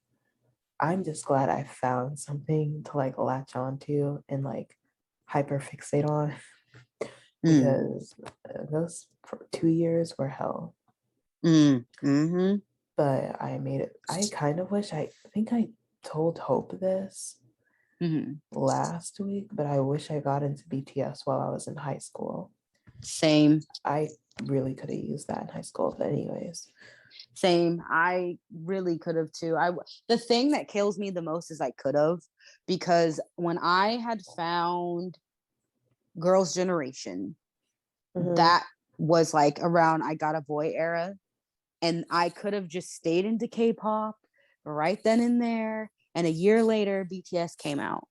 I'm just glad I found something to like latch onto and like hyper fixate on because those 2 years were hell. But I made it. I kind of wish, I think I told Hope this last week, but I wish I got into BTS while I was in high school. Same. I really could have used that in high school, but anyways. Same. I really could have too. The thing that kills me the most is I could have, because when I had found Girls' Generation, that was like around I Got a Boy era, and I could have just stayed into K-pop right then and there. And a year later, BTS came out,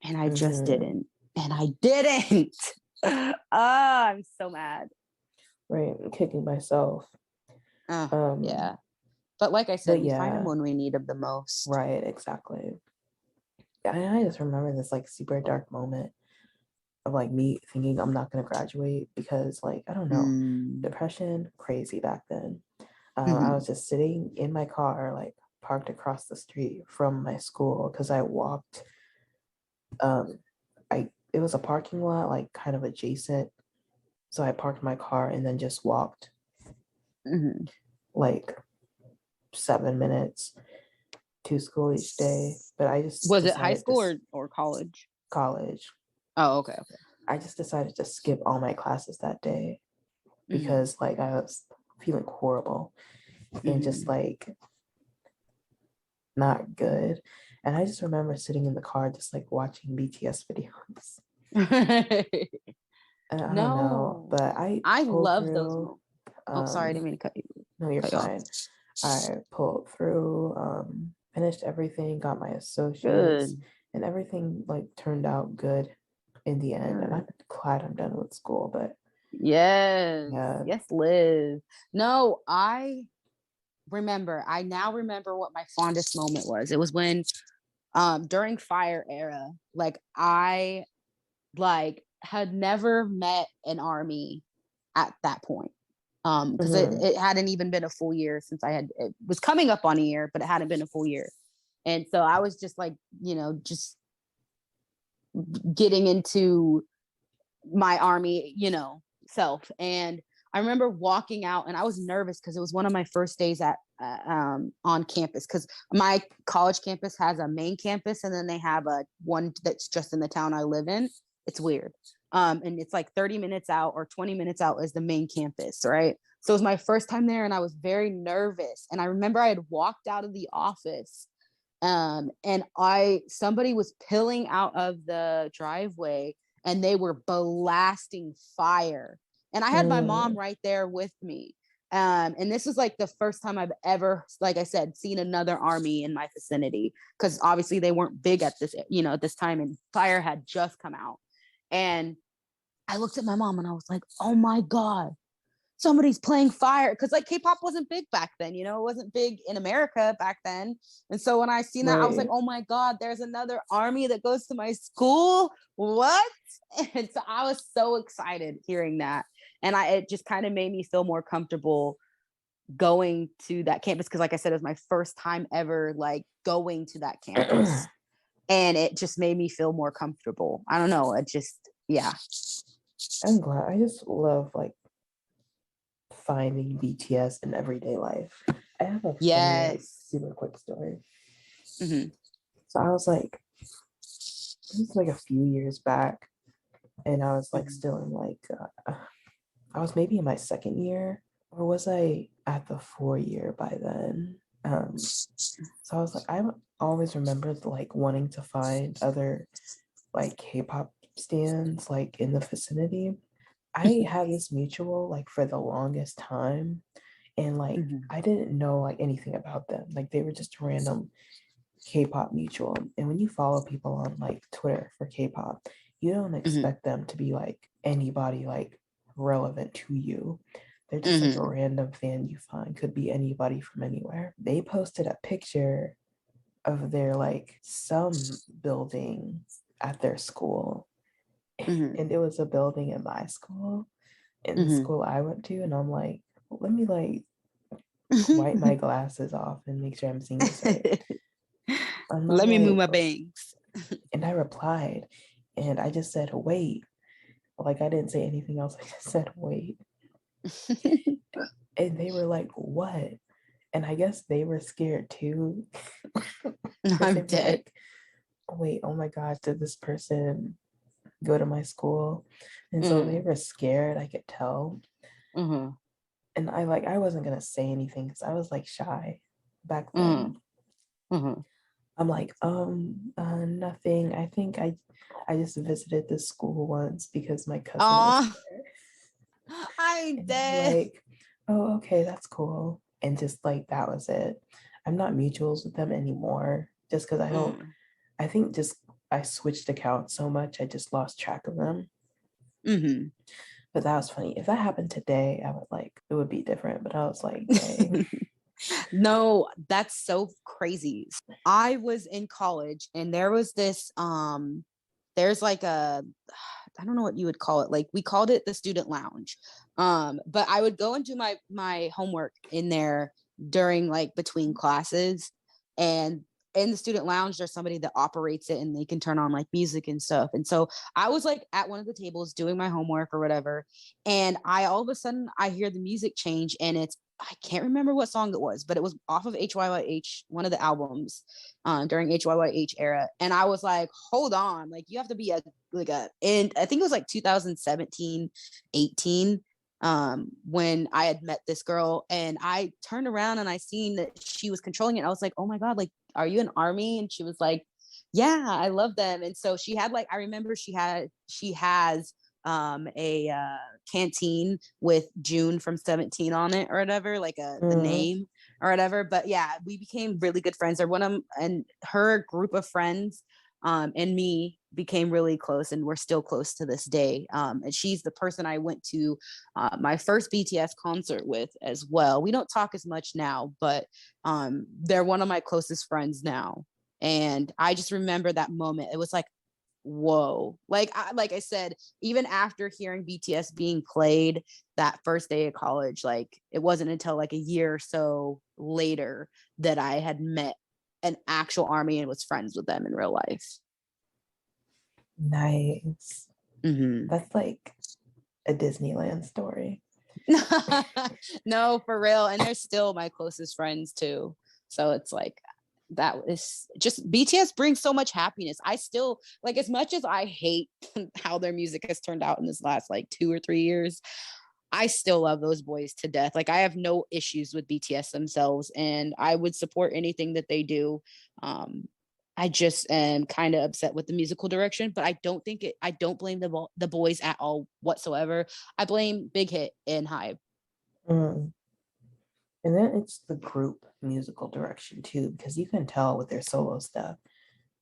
and I just didn't. And I didn't. I'm so mad. Right, I'm kicking myself. Yeah. But like I said, we find them when we need them the most. Right, exactly. I just remember this like super dark moment of like me thinking I'm not going to graduate because like, I don't know, depression, crazy back then. I was just sitting in my car, like parked across the street from my school because I walked. It was a parking lot, like kind of adjacent. So I parked my car and then just walked like 7 minutes to school each day. But I just was it high school or college? College. Oh, okay. I just decided to skip all my classes that day because like I was feeling horrible and just like not good. And I just remember sitting in the car just like watching BTS videos. And I don't know, but I love through, those. Sorry, I didn't mean to cut you. No, you're fine. I pulled through, finished everything, got my associates, and everything like turned out good in the end. And I'm glad I'm done with school. But yes, Liz. No, I now remember what my fondest moment was. It was when during Fire era, like I had never met an army at that point. Because it hadn't even been a full year since it was coming up on a year, but it hadn't been a full year. And so I was just like, just getting into my army, self. And I remember walking out and I was nervous because it was one of my first days on campus, because my college campus has a main campus and then they have one that's just in the town I live in. It's weird. And it's like 30 minutes out or 20 minutes out is the main campus, right? So it was my first time there and I was very nervous. And I remember I had walked out of the office and somebody was peeling out of the driveway and they were blasting fire. And I had my mom right there with me. And this was like the first time I've ever, like I said, seen another army in my vicinity, because obviously they weren't big at this, at this time, and fire had just come out. And I looked at my mom and I was like, oh my God, somebody's playing Fire. Because like K-pop wasn't big back then, you know, it wasn't big in America back then. And so when I seen that, I was like, oh my God, there's another army that goes to my school. What? And so I was so excited hearing that. And it just kind of made me feel more comfortable going to that campus. Cause like I said, it was my first time ever like going to that campus. And it just made me feel more comfortable. I don't know. It just, yeah. I'm glad. I just love like finding BTS in everyday life. I have a funny, like, super quick story. Mm-hmm. So I was like, it was like a few years back, and I was like still in like, I was maybe in my second year, or was I at the 4 year by then? So I was like, I always remembered like wanting to find other like K-pop stands like in the vicinity. I had this mutual like for the longest time, and like I didn't know like anything about them. Like they were just random K-pop mutual. And when you follow people on like Twitter for K-pop, you don't expect them to be like anybody like relevant to you. They're just like a random fan you find. Could be anybody from anywhere. They posted a picture of their like some building at their school. And it was a building in my school, in the school I went to. And I'm like, let me like wipe my glasses off and make sure I'm seeing this right. Let me move my bangs. And I replied, and I just said, wait. Like I didn't say anything else. I just said, wait. And they were like, what? And I guess they were scared too. I'm dead. Like, wait, oh my gosh, did this person go to my school? And so they were scared, I could tell. And I wasn't gonna say anything because I was like shy back then. I'm like, nothing. I think I just visited this school once because my cousin was there. I'm dead. Like, oh, okay, that's cool. And just like that was it. I'm not mutuals with them anymore just because I think just I switched accounts so much I just lost track of them. But that was funny. If that happened today, I would like it would be different. But I was like, dang. No, that's so crazy. I was in college and there was this there's like a, I don't know what you would call it, like we called it the student lounge, but I would go and do my homework in there during like between classes, and in the student lounge there's somebody that operates it and they can turn on like music and stuff. And so I was like at one of the tables doing my homework or whatever, and I all of a sudden I hear the music change, and I can't remember what song it was, but it was off of HYYH, one of the albums during HYYH era. And I was like, hold on, like you have to be and I think it was like 2017, 18, when I had met this girl, and I turned around and I seen that she was controlling it. I was like, oh my God, like, are you an ARMY? And she was like, yeah, I love them. And so she had like, I remember she has a canteen with June from 17 on it or whatever, like the name or whatever. But yeah, we became really good friends. And her group of friends and me became really close, and we're still close to this day. And she's the person I went to my first BTS concert with as well. We don't talk as much now, but they're one of my closest friends now. And I just remember that moment. It was like, whoa, like I said, even after hearing BTS being played that first day of college, like it wasn't until like a year or so later that I had met an actual ARMY and was friends with them in real life. Nice. That's like a Disneyland story. No, for real. And they're still my closest friends too. So it's like, that is just, BTS brings so much happiness. I still like, as much as I hate how their music has turned out in this last like 2 or 3 years, I still love those boys to death. Like I have no issues with BTS themselves, and I would support anything that they do. I just am kind of upset with the musical direction, but I don't blame the boys at all whatsoever. I blame Big Hit and HYBE. And then it's the group musical direction too, because you can tell with their solo stuff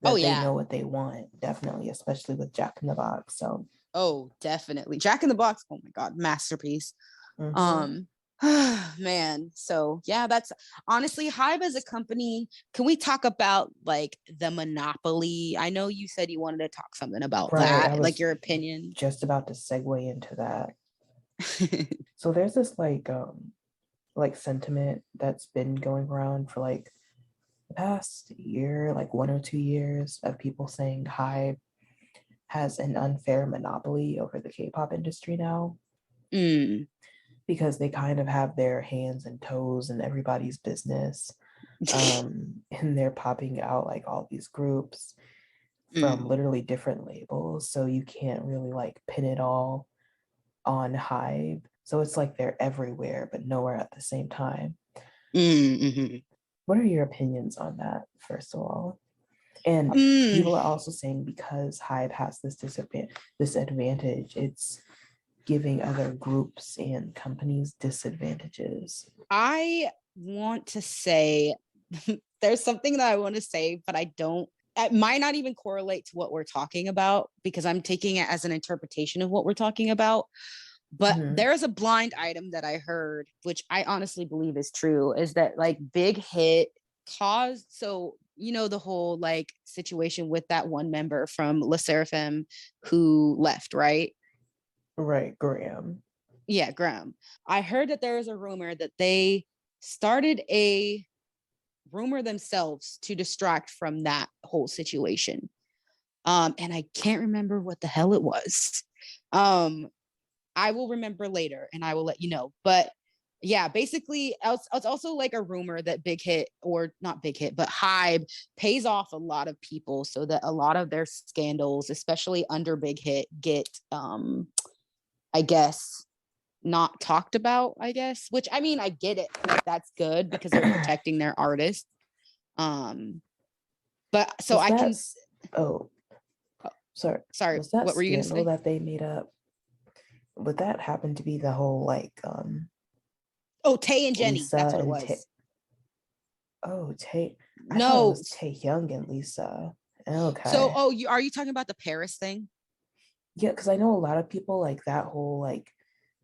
that they know what they want, definitely, especially with Jack in the Box. So Oh, definitely. Jack in the Box. Oh my God, masterpiece. Mm-hmm. Man. So yeah, that's honestly HYBE as a company. Can we talk about like the monopoly? I know you said you wanted to talk something about Right. I that, like was your opinion. just about to segue into that. So there's this like sentiment that's been going around for like the past year, like 1 or 2 years, of people saying HYBE has an unfair monopoly over the K-pop industry now. Because they kind of have their hands and toes in everybody's business. And they're popping out like all these groups from literally different labels. So you can't really like pin it all on HYBE. So it's like they're everywhere, but nowhere at the same time. What are your opinions on that, first of all? And people are also saying because HYBE has this disadvantage, it's giving other groups and companies disadvantages. I want to say there's something that I want to say, but it might not even correlate to what we're talking about because I'm taking it as an interpretation of what we're talking about. But there's a blind item that I heard, which I honestly believe is true, is that like Big Hit caused, so you know, the whole like situation with that one member from Le Sserafim who left, right? Right, Graham. Yeah, Graham. I heard that there is a rumor that they started a rumor themselves to distract from that whole situation. And I can't remember what the hell it was. I will remember later and I will let you know. But yeah, basically, it's also like a rumor that Big Hit, or not Big Hit, but HYBE pays off a lot of people so that a lot of their scandals, especially under Big Hit, get, I guess, not talked about, I guess, which I mean, I get it. Like, that's good because they're protecting their artists. But so was I can. Sorry. Was that What were you going to scandal say? that they made up? Would that happen to be the whole like Tay and Jenny? Lisa That's what it and was. Tay. I thought it No. was Taehyung and Lisa. Okay. So, are you talking about the Paris thing? Yeah, because I know a lot of people like that whole like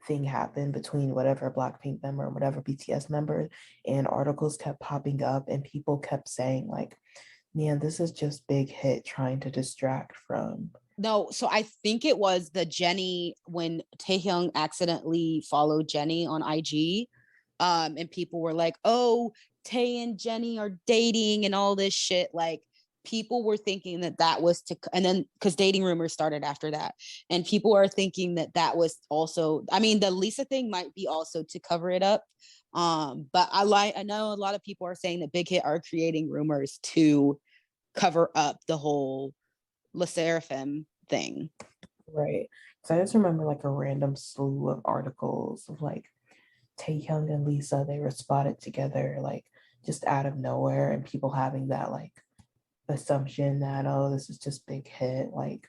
thing happened between whatever Blackpink member and whatever BTS member, and articles kept popping up, and people kept saying like, "Man, this is just Big Hit trying to distract from." No, so I think it was the Jenny, when Taehyung accidentally followed Jenny on IG, and people were like, "Oh, Tae and Jenny are dating and all this shit." Like, people were thinking that was to, and then because dating rumors started after that, and people are thinking that was also, I mean, the Lisa thing might be also to cover it up. But I know a lot of people are saying that Big Hit are creating rumors to cover up the whole Le Sserafim thing. Right. So I just remember like a random slew of articles of like Taehyung and Lisa, they were spotted together like just out of nowhere, and people having that like assumption that, oh, this is just Big Hit like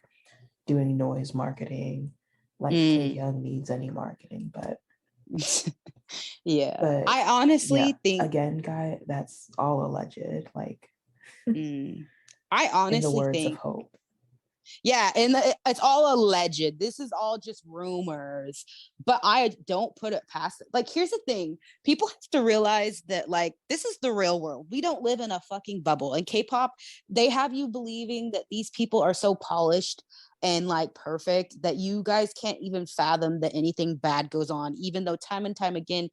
doing noise marketing, like Taehyung needs any marketing. But yeah, I honestly think, again, guy, that's all alleged. Like, I honestly in the words think, of Hope. Yeah, and it's all alleged. This is all just rumors, but I don't put it past it. Like, here's the thing: people have to realize that, like, this is the real world. We don't live in a fucking bubble. In K-pop, they have you believing that these people are so polished and like perfect that you guys can't even fathom that anything bad goes on, even though time and time again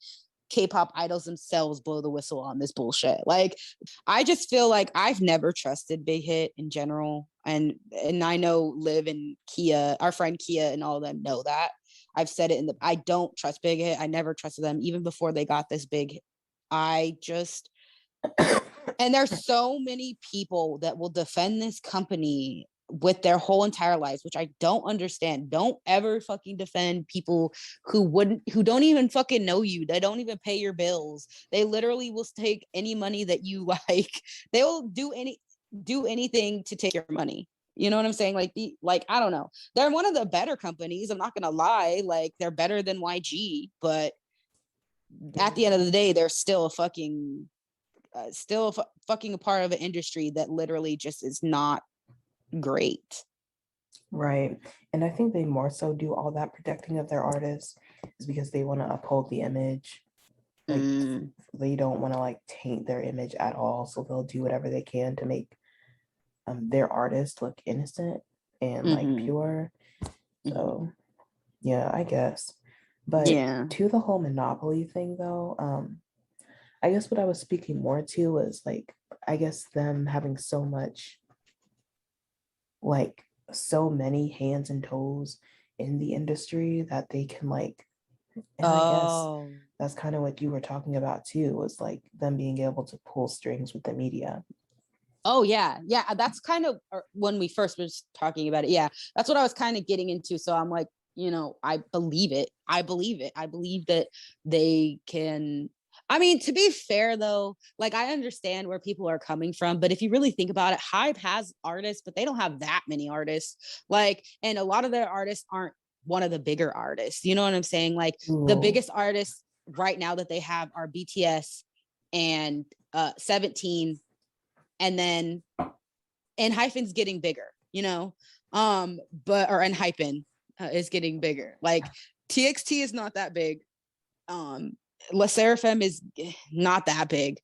K-pop idols themselves blow the whistle on this bullshit. Like, I just feel like I've never trusted Big Hit in general. And I know Liv and Kia, our friend Kia, and all of them know that. I've said it I don't trust Big Hit. I never trusted them even before they got this big. I just and there's so many people that will defend this company with their whole entire lives, which I don't understand. Don't ever fucking defend people who don't even fucking know you. They don't even pay your bills. They literally will take any money that you like. They will do anything to take your money. You know what I'm saying? Like I don't know. They're one of the better companies. I'm not gonna lie. Like, they're better than YG, but at the end of the day, they're still a fucking fucking a part of an industry that literally just is not great. Right. And I think they more so do all that protecting of their artists is because they want to uphold the image. Like they don't want to like taint their image at all. So they'll do whatever they can to make their artists look innocent and like pure. So yeah, I guess. But to the whole monopoly thing though, I guess what I was speaking more to was like, I guess them having so much, like so many hands and toes in the industry that they can like, and I guess that's kind of what you were talking about too, was like them being able to pull strings with the media. Oh yeah. That's kind of when we first was talking about it. Yeah, that's what I was kind of getting into. So I'm like, I believe it. I believe that they can. I mean, to be fair though, like I understand where people are coming from, but if you really think about it, HYBE has artists, but they don't have that many artists. Like, and a lot of their artists aren't one of the bigger artists. You know what I'm saying? Like the biggest artists right now that they have are BTS and 17, and then hyphen's getting bigger, but hyphen is getting bigger. Like TXT is not that big. La Seraphim is not that big.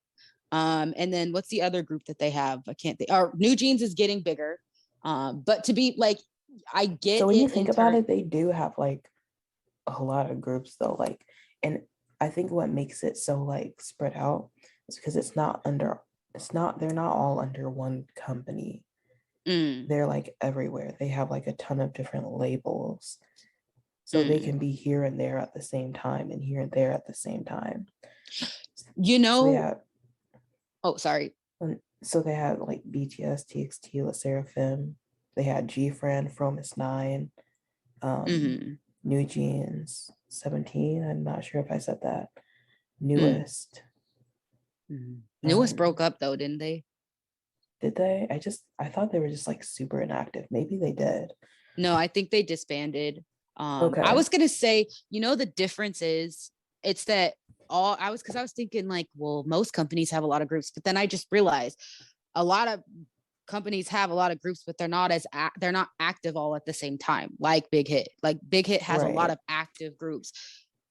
And then what's the other group that they have? I can't think. Or New Jeans is getting bigger. But to be like, I get. So when you think about it, they do have like a lot of groups though. Like, and I think what makes it so like spread out is because they're not all under one company. They're like everywhere. They have like a ton of different labels. So they can be here and there at the same time and here and there at the same time. Sorry. So they had like BTS, TXT, La Seraphim. They had G-Friend, Fromis 9, New Jeans, 17. I'm not sure if I said that. Newest. Newest broke up though, didn't they? Did they? I thought they were just like super inactive. Maybe they did. No, I think they disbanded. Okay. I was gonna say, the difference is it's that I was thinking like, well, most companies have a lot of groups, but then I just realized a lot of companies have a lot of groups, but they're not active all at the same time. Like Big Hit has a lot of active groups.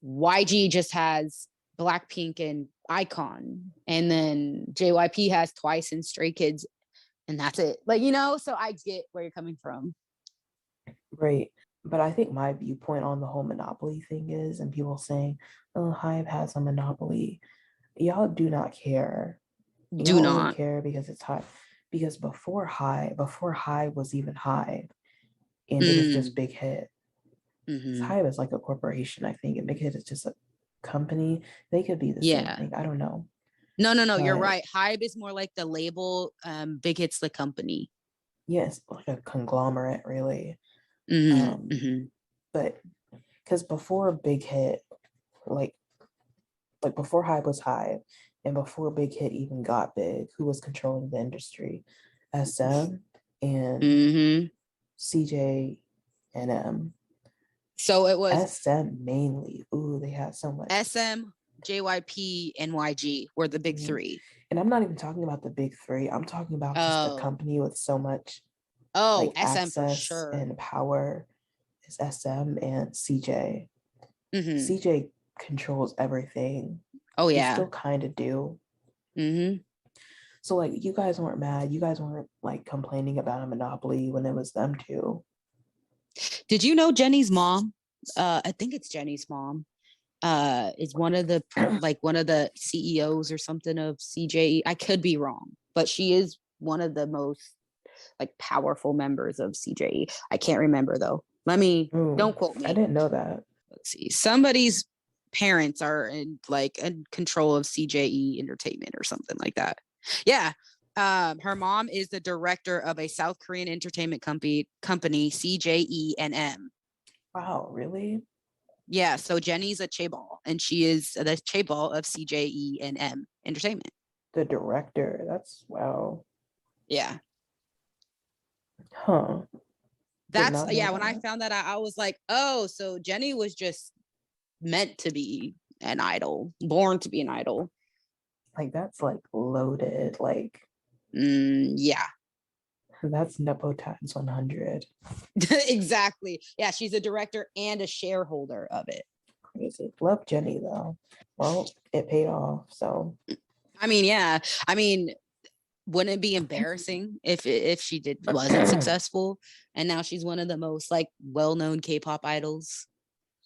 YG just has Blackpink and Icon, and then JYP has Twice and Stray Kids, and that's it. Like, so I get where you're coming from. Right. But I think my viewpoint on the whole monopoly thing is, and people saying, oh, HYBE has a monopoly. Y'all do not care. Do not really care because it's HYBE. Because before HYBE was even HYBE, and it was just Big Hit. HYBE is like a corporation, I think, and Big Hit is just a company. They could be the same thing. I don't know. No, but you're right. HYBE is more like the label. Big Hit's the company. Yes, like a conglomerate, really. But because before Big Hit, like before HYBE was HYBE, and before Big Hit even got big, who was controlling the industry? SM and CJ and M. So it was SM mainly. Ooh, they had so much. SM, JYP, and YG were the big three. And I'm not even talking about the big three. I'm talking about just a company with so much SM access for sure. and power is SM and CJ. CJ controls everything. Oh yeah. They still kind of do. So like you guys weren't mad. You guys weren't like complaining about a monopoly when it was them too. Did you know Jennie's mom? I think it's Jennie's mom. Is one of the one of the CEOs or something of CJE. I could be wrong, but she is one of the most like powerful members of CJE. I can't remember though. Don't quote me. I didn't know that. Let's see. Somebody's parents are in control of CJE Entertainment or something like that. Yeah. Her mom is the director of a South Korean entertainment company CJE&M. Wow, really? Yeah, so Jennie's a chaebol, and she is the chaebol of CJE&M Entertainment. The director. That's wow. Yeah. Huh. That's when I found that out, I was like, oh, so Jennie was just meant to be an idol, born to be an idol. Like that's like loaded, like yeah. That's Nepo times 100. Exactly. Yeah, she's a director and a shareholder of it. Crazy. Love Jenny though. Well, it paid off. So I mean, yeah. I mean, wouldn't it be embarrassing if she wasn't successful? And now she's one of the most like well-known K-pop idols.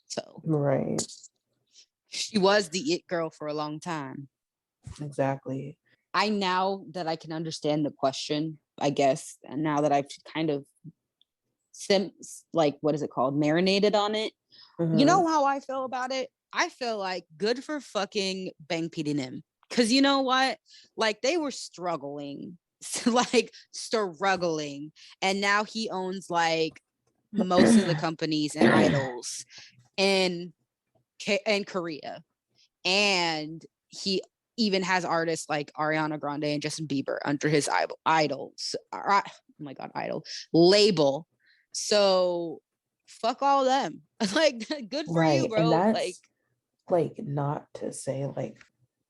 So right. She was the it girl for a long time. Exactly. Now that I can understand the question, I guess, and now that I've kind of what is it called? Marinated on it. Mm-hmm. You know how I feel about it? I feel like good for fucking Bang PDM. Cause you know what? Like they were struggling. And now he owns like most of the companies and idols in Korea. And he even has artists like Ariana Grande and Justin Bieber under his idols. Oh my God, label. So fuck all them. Like, good for you, bro. And that's like not to say like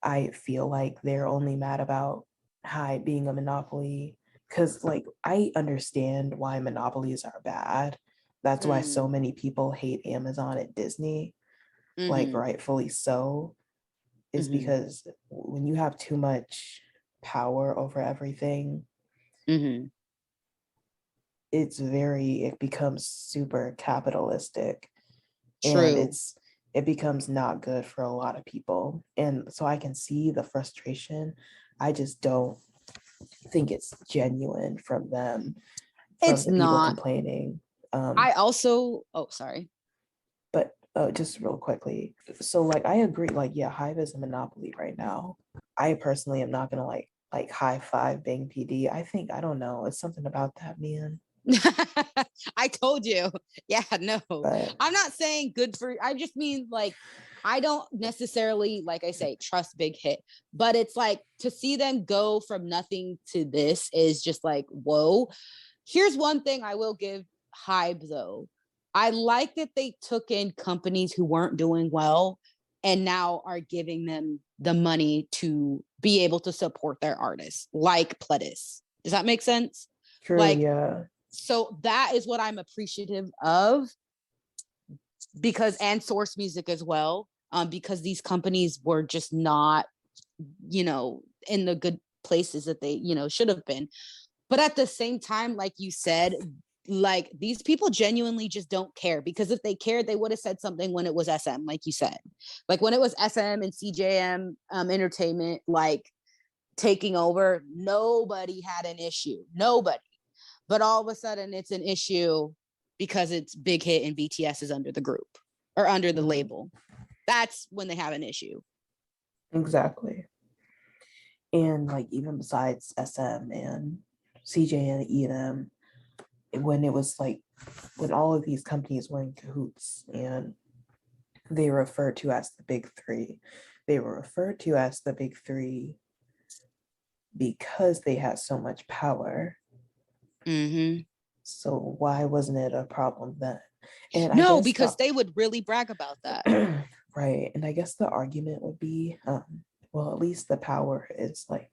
I feel like they're only mad about HYBE being a monopoly, because like I understand why monopolies are bad. That's why so many people hate Amazon and Disney, like rightfully so, is because when you have too much power over everything, it becomes super capitalistic. True. And it becomes not good for a lot of people. And so I can see the frustration. I just don't think it's genuine from them. It's not complaining. I also, sorry. But just real quickly. So like, I agree, like, yeah, HYBE is a monopoly right now. I personally am not gonna like high five Bang PD. I don't know. It's something about that man. I told you. Yeah, no. But I'm not saying good for, I just mean like, I don't necessarily, like I say, trust Big Hit, but it's like to see them go from nothing to this is just like, whoa. Here's one thing I will give HYBE though. I like that they took in companies who weren't doing well and now are giving them the money to be able to support their artists, like Pledis. Does that make sense? True, like, yeah. So that is what I'm appreciative of, and Source Music as well, because these companies were just not, in the good places that they, should have been. But at the same time, like you said, like these people genuinely just don't care, because if they cared, they would have said something when it was SM, like you said, like when it was SM and CJM Entertainment, like taking over, nobody had an issue, nobody. But all of a sudden it's an issue because it's Big Hit and BTS is under the group or under the label. That's when they have an issue. Exactly. And like, even besides SM and CJ and EM, when it was like, when all of these companies were in cahoots and they were referred to as the big three, because they had so much power. So why wasn't it a problem then? And no, because they would really brag about that. Right. And I guess the argument would be, well, at least the power is like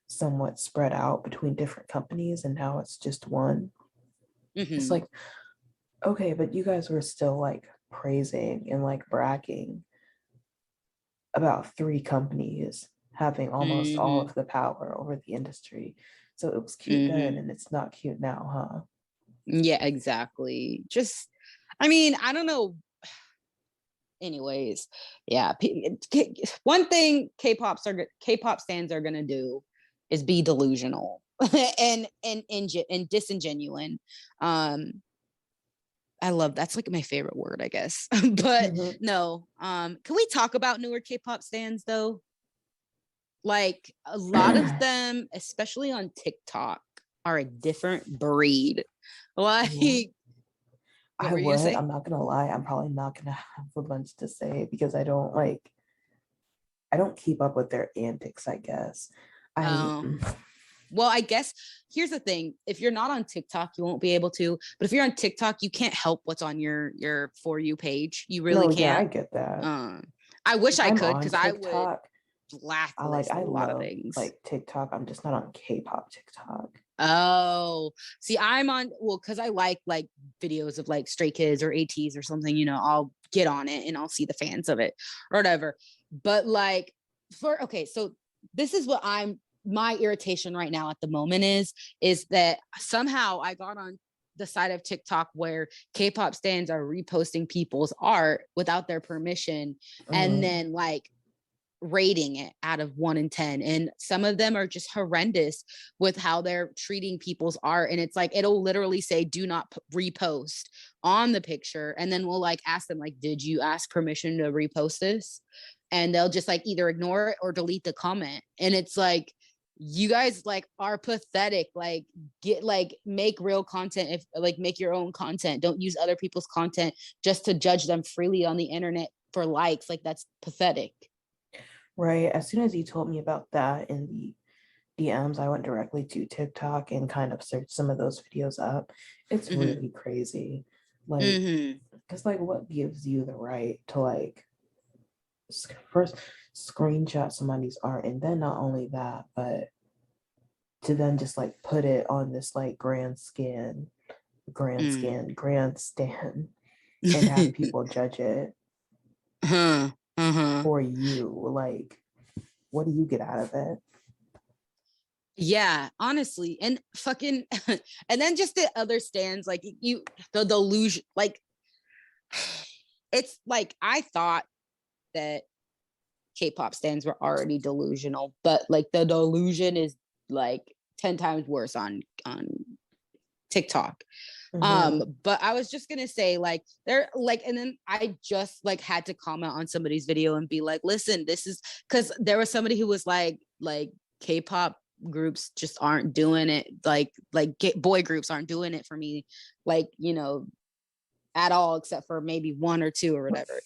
somewhat spread out between different companies, and now it's just one. It's like, okay, but you guys were still like praising and like bragging about 3 companies having almost all of the power over the industry. So it was cute then, and it's not cute now, huh? Yeah, exactly. Just, I mean, I don't know. Anyways, yeah. One thing K-pop stands are gonna do is be delusional and disingenuine. I love, that's like my favorite word, I guess. But no. Can we talk about newer K-pop stands though? Like a lot of them, especially on TikTok, are a different breed. Like, I'm not gonna lie, I'm probably not gonna have a bunch to say because I don't keep up with their antics, I guess. Well, I guess here's the thing. If you're not on TikTok, you won't be able to. But if you're on TikTok, you can't help what's on your For You page. You really can't. Yeah, I get that. I wish I could, because I would blacklist a lot of things. Like TikTok, I'm just not on K-pop TikTok. Oh, see, I'm on, well, because I like videos of like Stray Kids or ATs or something, you know, I'll get on it and I'll see the fans of it or whatever. But like, okay, so this is what my irritation right now at the moment is that somehow I got on the side of TikTok where K-pop stans are reposting people's art without their permission, and then like rating it out of 1 in 10, and some of them are just horrendous with how they're treating people's art, and it's like it'll literally say do not repost on the picture, and then we'll like ask them like, did you ask permission to repost this? And they'll just like either ignore it or delete the comment, and it's like, you guys like are pathetic. Like, get like, make real content. If like, make your own content, don't use other people's content just to judge them freely on the internet for likes. Like, that's pathetic. Right. As soon as you told me about that in the DMs, I went directly to TikTok and kind of searched some of those videos up. It's really crazy. Like, because like, what gives you the right to like first screenshot somebody's art, and then not only that, but to then just like put it on this like grandstand, and have people judge it for you. Like, what do you get out of it? Yeah, honestly. And fucking and then just the other stands, like the delusion, like it's like I thought that K-pop stands were already delusional, but like the delusion is like 10 times worse on TikTok. But I was just gonna say, like, they're like, and then I just like had to comment on somebody's video and be like, listen, this is, because there was somebody who was like K-pop groups just aren't doing it, like boy groups aren't doing it for me, like, you know, at all, except for maybe one or two or whatever.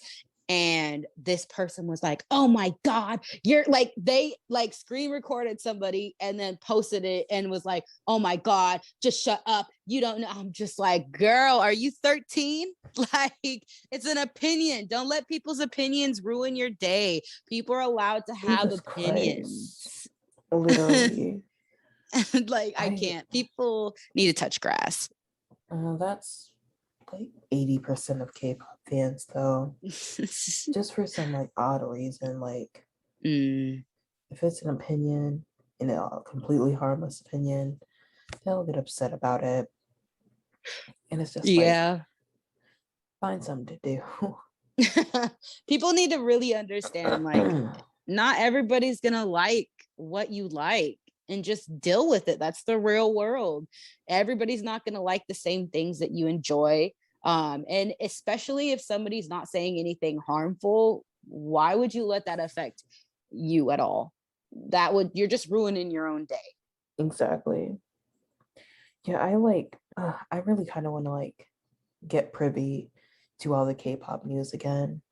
And this person was like, oh my God, you're like, they like screen recorded somebody and then posted it and was like, oh my God, just shut up. You don't know. I'm just like, girl, are you 13? Like, it's an opinion. Don't let people's opinions ruin your day. People are allowed to have Jesus opinions. Christ. Literally. Like, I can't. People need to touch grass. That's like 80% of K-pop fans, though. Just for some like odd reason, like if it's an opinion and a completely harmless opinion, they'll get upset about it, and it's just like, find something to do. People need to really understand, like, not everybody's gonna like what you like, and just deal with it. That's the real world. Everybody's not gonna like the same things that you enjoy. And especially if somebody's not saying anything harmful, why would you let that affect you at all? You're just ruining your own day. Exactly. Yeah, I really kind of want to like get privy to all the K-pop news again.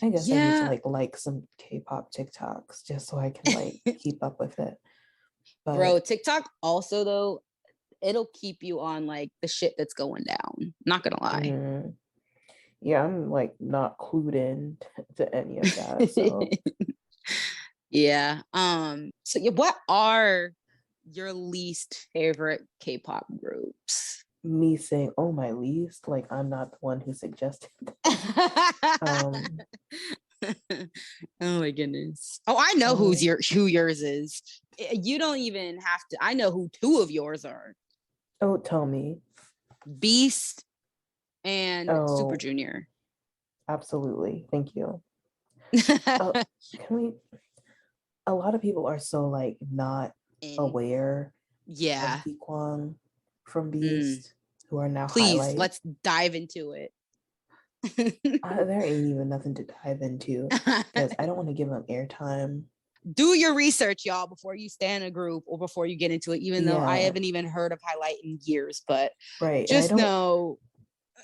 I guess I need to like some K-pop TikToks just so I can like keep up with it. But bro, TikTok also, though, it'll keep you on like the shit that's going down. Not gonna lie. Yeah, I'm like not clued in to any of that. So yeah. So what are your least favorite K-pop groups? Me saying, oh, my least, like I'm not the one who suggested oh my goodness. Oh, I know who yours is. You don't even have to. I know who two of yours are. Oh, tell me. Beast and Super Junior. Absolutely. Thank you. A lot of people are so like not aware of Kwang from Beast, who are now Please, let's dive into it. There ain't even nothing to dive into because I don't want to give them airtime. Do your research, y'all, before you stand a group or before you get into it, even though I haven't even heard of HYBE in years, but just know.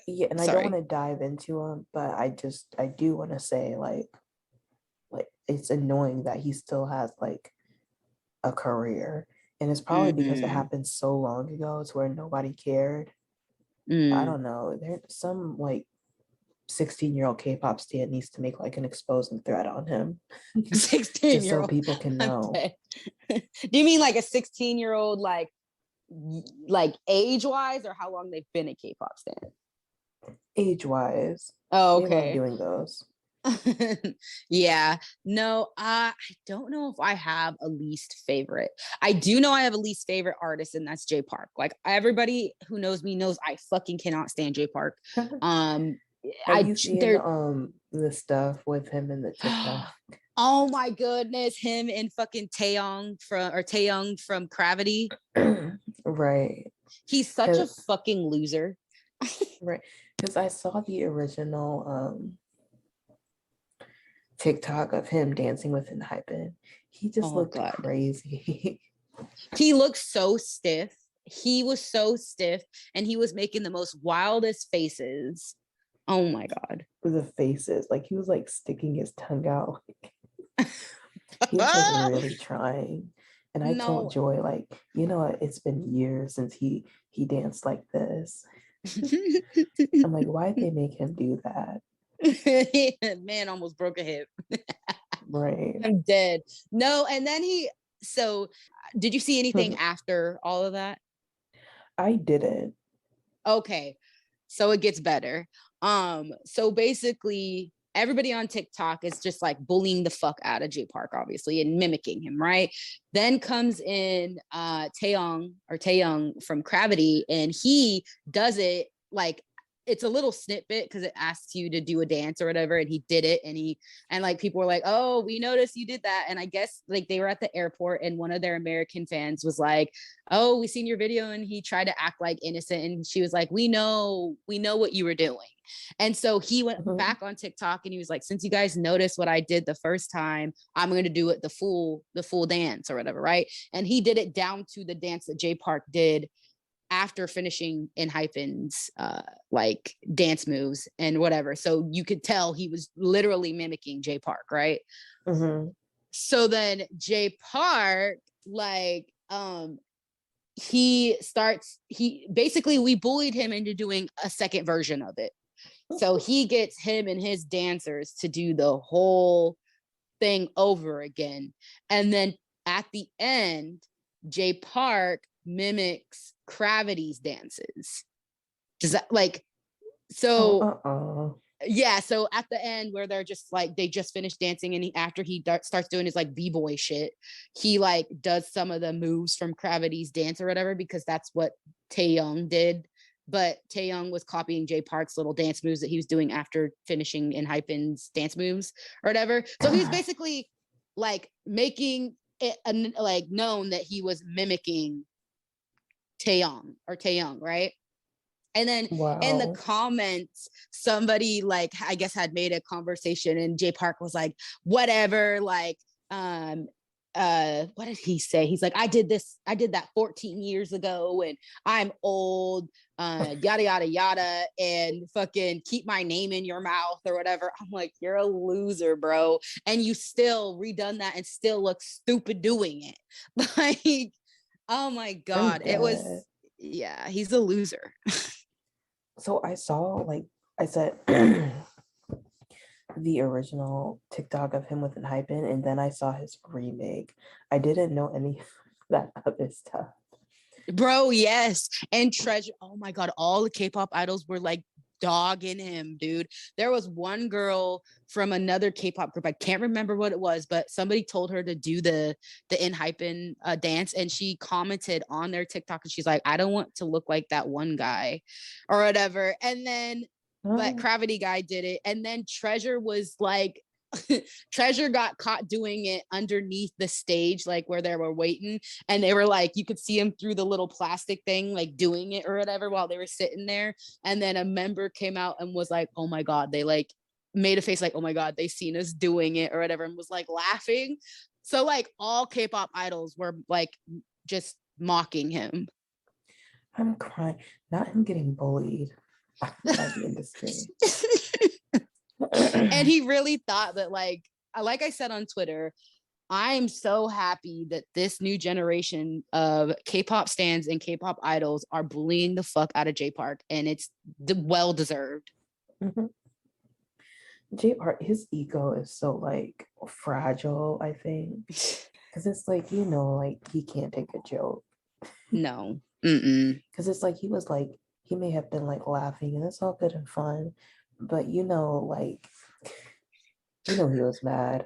Yeah, and I don't want to dive into them, but I do want to say like it's annoying that he still has like a career, and it's probably because it happened so long ago to where nobody cared. I don't know. There's some like 16-year-old K-pop stan needs to make like an exposing thread on him. 16-year-old, just so people can know. Do you mean like a 16-year-old like like age-wise, or how long they've been a K-pop stan? Age-wise. Oh, They love okay. doing those. Yeah. No, I don't know if I have a least favorite. I do know I have a least favorite artist, and that's Jay Park. Like, everybody who knows me knows I fucking cannot stand Jay Park. Have you seen the stuff with him in the TikTok? Oh my goodness, him and fucking Taeyong from Gravity. Right. He's such a fucking loser. Right. Because I saw the original TikTok of him dancing with HYBE. He just looked crazy. He looked so stiff. He was so stiff, and he was making the most wildest faces. Oh my God. The faces, like he was like sticking his tongue out. He was like really trying. And I told Joy, like, you know what? It's been years since he danced like this. I'm like, why'd they make him do that? Man almost broke a hip. Right. I'm dead. No, and then so did you see anything after all of that? I didn't. Okay. So it gets better. So basically everybody on TikTok is just like bullying the fuck out of Jay Park, obviously, and mimicking him, right? Then comes in Taeyong from Gravity, and he does it like it's a little snippet because it asks you to do a dance or whatever, and he did it, and like people were like, oh, we noticed you did that. And I guess like they were at the airport, and one of their American fans was like, oh, we seen your video, and he tried to act like innocent, and she was like, we know what you were doing. And so he went back on TikTok, and he was like, since you guys noticed what I did the first time, I'm going to do it the full dance or whatever, right? And he did it down to the dance that Jay Park did after finishing in Hypen's like dance moves and whatever. So you could tell he was literally mimicking Jay Park, right? So then Jay Park, like, we bullied him into doing a second version of it. So he gets him and his dancers to do the whole thing over again. And then at the end, Jay Park mimics Gravity's dances. Does that like so? Yeah. So at the end, where they're just like they just finished dancing, and after he starts doing his like b-boy shit, he like does some of the moves from Gravity's dance or whatever, because that's what Taeyong did. But Taeyong was copying Jay Park's little dance moves that he was doing after finishing in Hypen's dance moves or whatever. So he was basically like making it like known that he was mimicking Taeyong, right? And then in the comments, somebody like I guess had made a conversation, and Jay Park was like, whatever, like what did he say? He's like, I did that 14 years ago, and I'm old, yada yada yada, and fucking keep my name in your mouth or whatever. I'm like, you're a loser, bro, and you still redone that and still look stupid doing it. Like, oh my God, it was, yeah, he's a loser. So I saw, like I said, the original TikTok of him with HYBE, and then I saw his remake. I didn't know any of that other stuff. Bro, yes. And Treasure, oh my God, all the K-pop idols were like dogging him, dude. There was one girl from another K-pop group, I can't remember what it was, but somebody told her to do the ENHYPEN dance, and she commented on their TikTok, and she's like, I don't want to look like that one guy or whatever. And then but Gravity guy did it, and then Treasure was like Treasure got caught doing it underneath the stage, like where they were waiting, and they were like, you could see him through the little plastic thing, like doing it or whatever while they were sitting there. And then a member came out and was like, oh my God, they like made a face like, oh my God, they seen us doing it or whatever, and was like laughing. So like all K-pop idols were like just mocking him. I'm crying. Not him getting bullied by the industry. And he really thought that, like I said on Twitter, I'm so happy that this new generation of K-pop stans and K-pop idols are bullying the fuck out of Jay Park, and it's well deserved. Jay Park, his ego is so like fragile, I think, because it's like, you know, like he can't take a joke. No. Because it's like he may have been like laughing and it's all good and fun, but he was mad.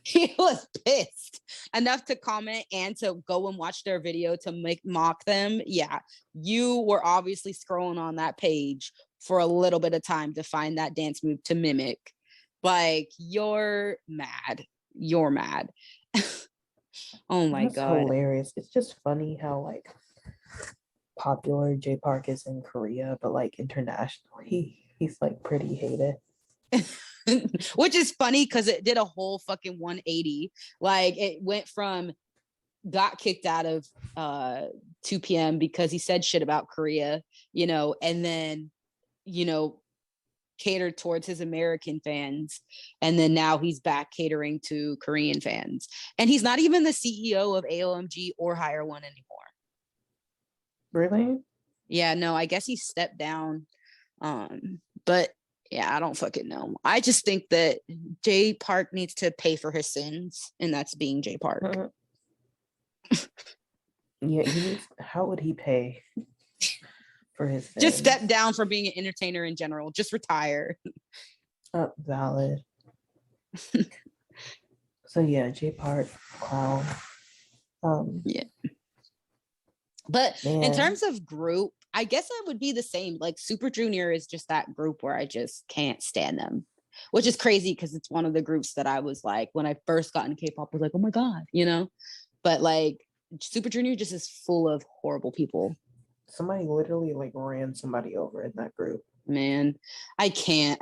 He was pissed enough to comment and to go and watch their video to mock them. Yeah, you were obviously scrolling on that page for a little bit of time to find that dance move to mimic. Like, you're mad. You're mad. Oh my God. Hilarious. It's just funny how like popular J Park is in Korea, but like internationally, he's like pretty hated. Which is funny because it did a whole fucking 180. Like, it went from got kicked out of 2 p.m. because he said shit about Korea, and then, catered towards his American fans. And then now he's back catering to Korean fans. And he's not even the CEO of AOMG or Higher One anymore. Really? Yeah, no, I guess he stepped down. But yeah, I don't fucking know. I just think that J Park needs to pay for his sins, and that's being J Park. Yeah, he needs. How would he pay for his sins? Just step down for being an entertainer in general. Just retire. Valid. So yeah, J Park, clown. Yeah. But in terms of group, I guess I would be the same. Like, Super Junior is just that group where I just can't stand them, which is crazy because it's one of the groups that I was like, when I first got into K-pop, was like, oh my God, But like, Super Junior just is full of horrible people. Somebody literally like ran somebody over in that group. Man, I can't.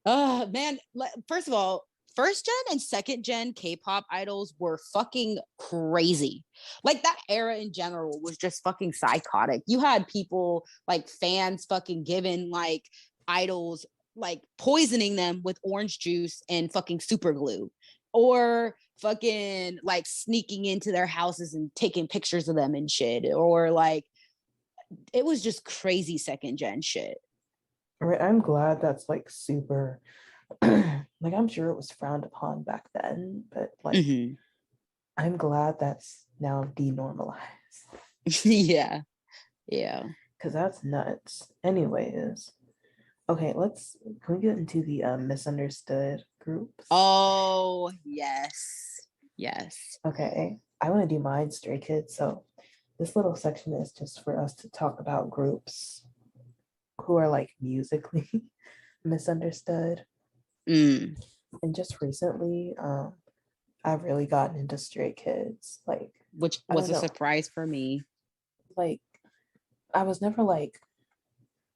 Oh, man. First of all, first gen and second gen K-pop idols were fucking crazy. Like, that era in general was just fucking psychotic. You had people like fans fucking giving like idols, like poisoning them with orange juice and fucking super glue, or fucking like sneaking into their houses and taking pictures of them and shit, or like, it was just crazy second gen shit. Right, I'm glad that's like super like, I'm sure it was frowned upon back then, but like I'm glad that's now denormalized. Yeah Because that's nuts. Anyways, okay, can we get into the misunderstood groups? Oh, yes. Okay, I want to do mine, Stray Kids. So this little section is just for us to talk about groups who are like musically misunderstood. And just recently, I've really gotten into Stray Kids, like, which was a surprise for me. Like, I was never like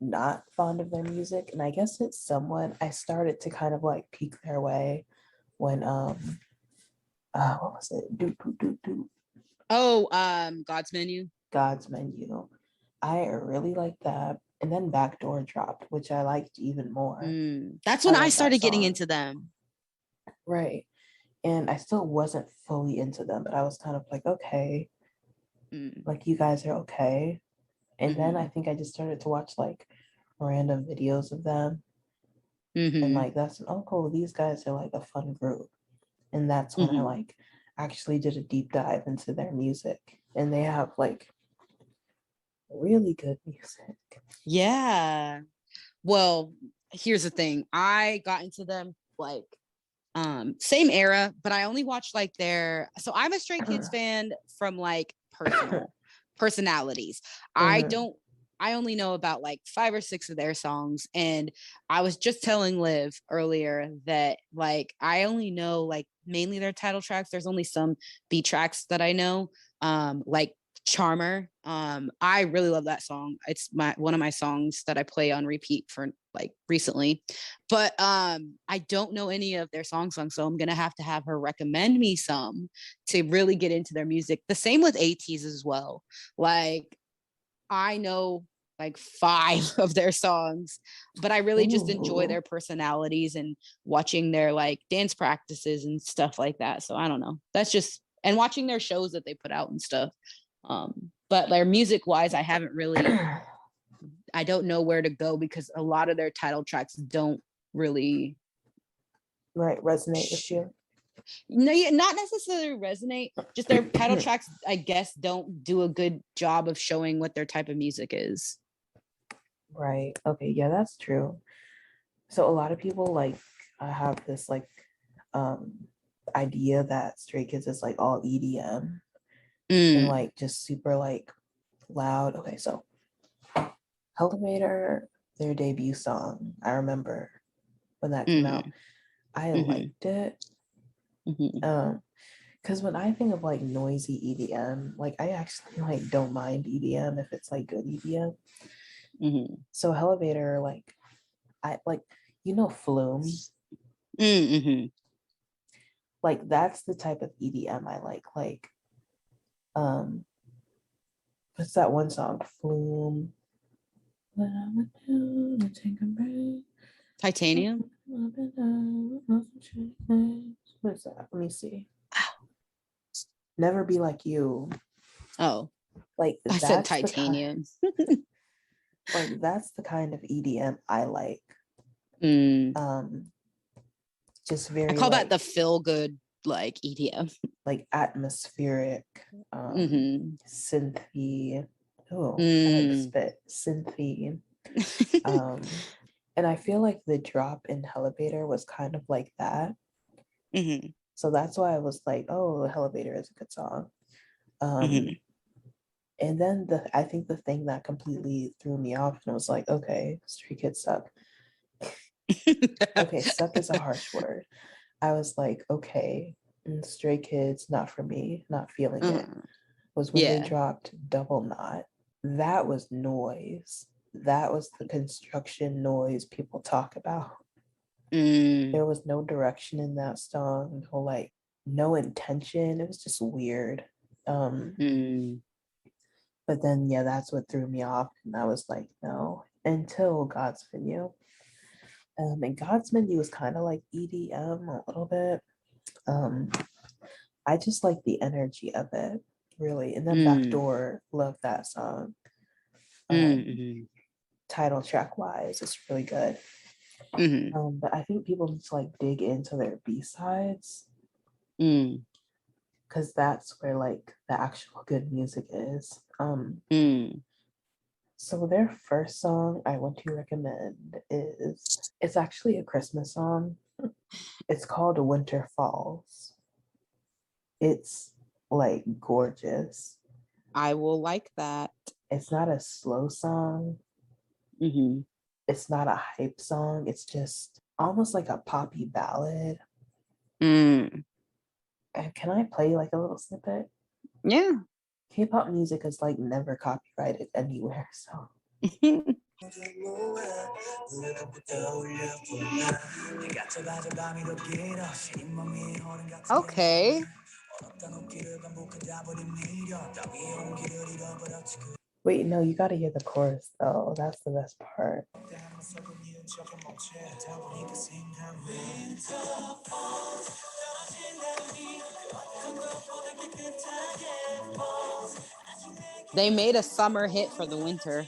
not fond of their music, and I guess it's somewhat. I started to kind of like peek their way when what was it? Oh, God's Menu. I really liked that. And then Backdoor dropped, which I liked even more. That's when I started getting into them. Right. And I still wasn't fully into them, but I was kind of like, okay, like, you guys are okay. And then I think I just started to watch like random videos of them. And like, cool, these guys are like a fun group. And that's when I like actually did a deep dive into their music. And they have like really good music. Yeah. Well, here's the thing. I got into them like same era, but I only watched like so I'm a Stray Kids fan from like personalities. I only know about like 5 or 6 of their songs, and I was just telling Liv earlier that like I only know like mainly their title tracks. There's only some B tracks that I know, like Charmer. I really love that song. It's one of my songs that I play on repeat for like recently, but I don't know any of their songs, so I'm gonna have to have her recommend me some to really get into their music. The same with ATEEZ as well. Like, I know like 5 of their songs, but I really just enjoy their personalities and watching their like dance practices and stuff like that. So I don't know. That's just, and watching their shows that they put out and stuff. But their music wise, I don't know where to go because a lot of their title tracks don't really resonate with you. No, not necessarily resonate. Just their title tracks, I guess, don't do a good job of showing what their type of music is. Right. Okay. Yeah, that's true. So a lot of people like have this like idea that Stray Kids is like all EDM and like just super like loud. Okay, so Elevator, their debut song, I remember when that came out, I liked it. Because when I think of like noisy EDM, like I actually like don't mind EDM if it's like good EDM. So Elevator, like I like, you know, Flume. Like that's the type of EDM I like. Like, what's that one song? Flume. Titanium. What is that? Let me see. Never Be Like You. Oh, like I said Titanium. Like that's the kind of EDM I like. Just very. I call like, that the feel good like EDM. Like atmospheric, synthy. Oh, I like spit synthy. And I feel like the drop in Elevator was kind of like that. So that's why I was like, oh, Elevator is a good song. And then I think the thing that completely threw me off and was like, okay, Stray Kids suck. Okay, suck is a harsh word. I was like, okay, Stray Kids, not for me, not feeling it. Was when they dropped Double Knot. That was noise. That was the construction noise people talk about. There was no direction in that song, no intention. It was just weird. But then, yeah, that's what threw me off. And I was like, no, until God's Menu. And God's Menu was kind of like EDM a little bit. I just like the energy of it, really. And then Backdoor, love that song. Title track wise, it's really good. But I think people need to like dig into their B-sides. Because that's where like the actual good music is. So their first song I want to recommend it's actually a Christmas song. It's called Winter Falls. It's like gorgeous. I will like that. It's not a slow song. It's not a hype song. It's just almost like a poppy ballad. And can I play like a little snippet? Yeah. K-pop music is like never copyrighted anywhere, so. Okay. Wait, no, you gotta hear the chorus though. That's the best part. They made a summer hit for the winter.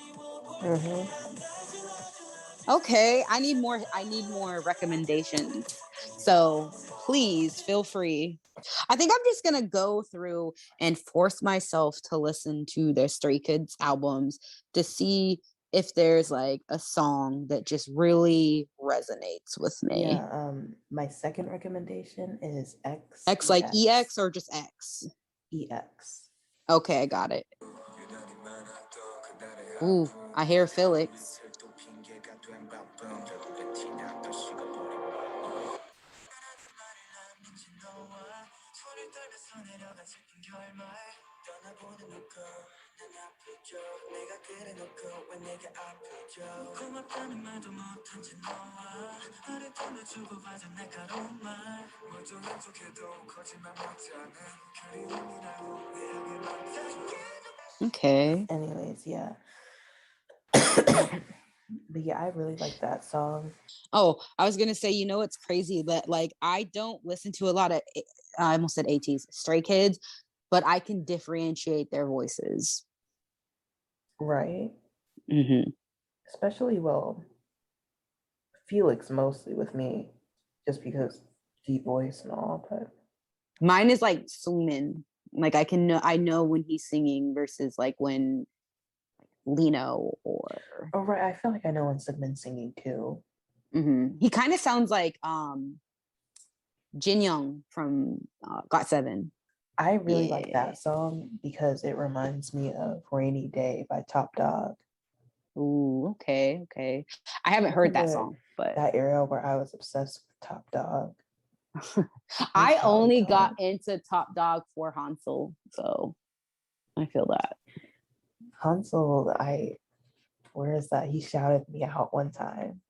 Okay, I need more recommendations. So please feel free. I think I'm just gonna go through and force myself to listen to their Stray Kids albums to see if there's like a song that just really resonates with me. Yeah, my second recommendation is X. X like EX or just X? EX. Okay, I got it. Ooh, I hear Felix. Okay. Anyways, yeah. But yeah, I really like that song. Oh, I was gonna say, you know, it's crazy that like I don't listen to a lot of, I almost said ATs, Stray Kids, but I can differentiate their voices. Right. Especially, well, Felix mostly with me, just because deep voice and all, but mine is like Sungmin. Like I know when he's singing versus like when Lino or oh right, I feel like I know when Sigmund's singing too. he kind of sounds like Jin Young from GOT7. I really like that song because it reminds me of Rainy Day by Top Dog. Ooh, okay. I haven't heard that song, but that era where I was obsessed with Top Dog. I only got into Top Dog for Hansel, so I feel that. Hansel, where is that? He shouted me out one time.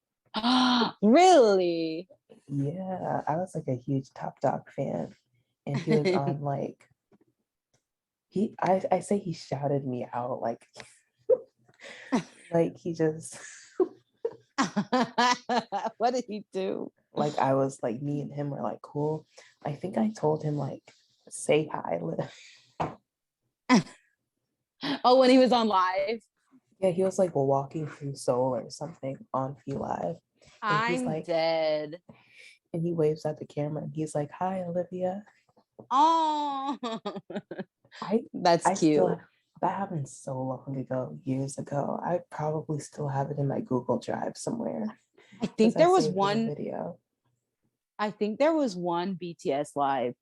Really? Yeah, I was like a huge Top Dog fan, and he was on like I say he shouted me out like like he just what did he do? Like I was like me and him were like cool. I think I told him like say hi. Oh, when he was on live? Yeah, he was like walking through Seoul or something on V Live. And I'm like, dead. And he waves at the camera and he's like, "Hi, Olivia." Oh, that's cute. That happened so long ago, years ago. I probably still have it in my Google Drive somewhere. I think there was one video. I think there was one BTS live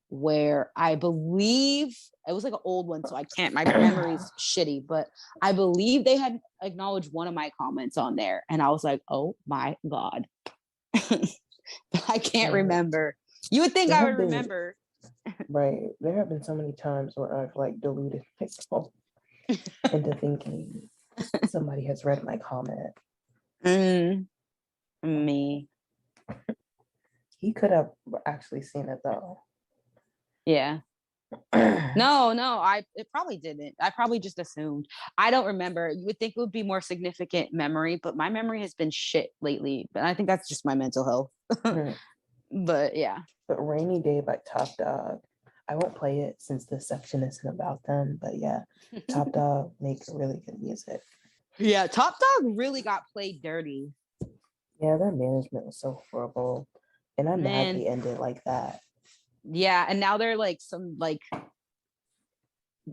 where I believe it was like an old one, so I can't, my memory's shitty, but I believe they had acknowledged one of my comments on there, and I was like, oh my God. I can't remember. You would think I would remember. Right. There have been so many times where I've like deluded myself into thinking somebody has read my comment. Me. He could have actually seen it though. Yeah. No, it probably didn't. I probably just assumed. I don't remember. You would think it would be more significant memory, but my memory has been shit lately. But I think that's just my mental health. But yeah. But Rainy Day by Top Dog. I won't play it since this section isn't about them, but yeah, Top Dog make really good music. Yeah, Top Dog really got played dirty. Yeah, their management was so horrible. And I'm mad they ended like that. Yeah, and now they're like some like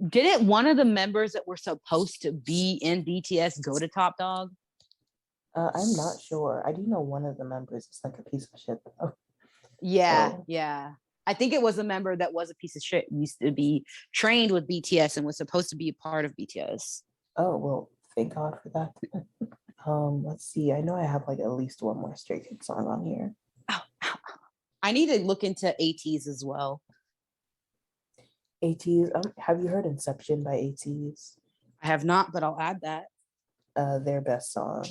didn't one of the members that were supposed to be in BTS go to Top Dog? I'm not sure. I do know one of the members is like a piece of shit though. Yeah, so. Yeah. I think it was a member that was a piece of shit, used to be trained with BTS and was supposed to be a part of BTS. Oh, well, thank God for that. Let's see. I know I have like at least one more Stray Kids song on here. I need to look into ATEEZ as well. ATEEZ, have you heard Inception by ATEEZ? I have not, but I'll add that. Their best song.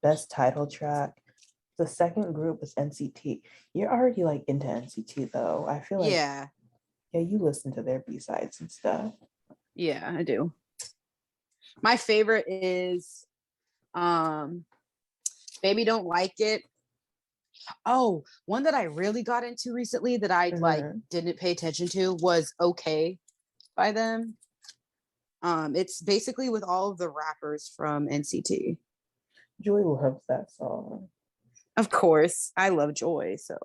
Best title track. The second group is NCT. You're already like into NCT though. I feel like yeah, you listen to their B-sides and stuff. Yeah, I do. My favorite is Baby Don't Like It. Oh, one that I really got into recently that I like didn't pay attention to was Okay by them. It's basically with all of the rappers from NCT. Joy loves that song. Of course, I love Joy, so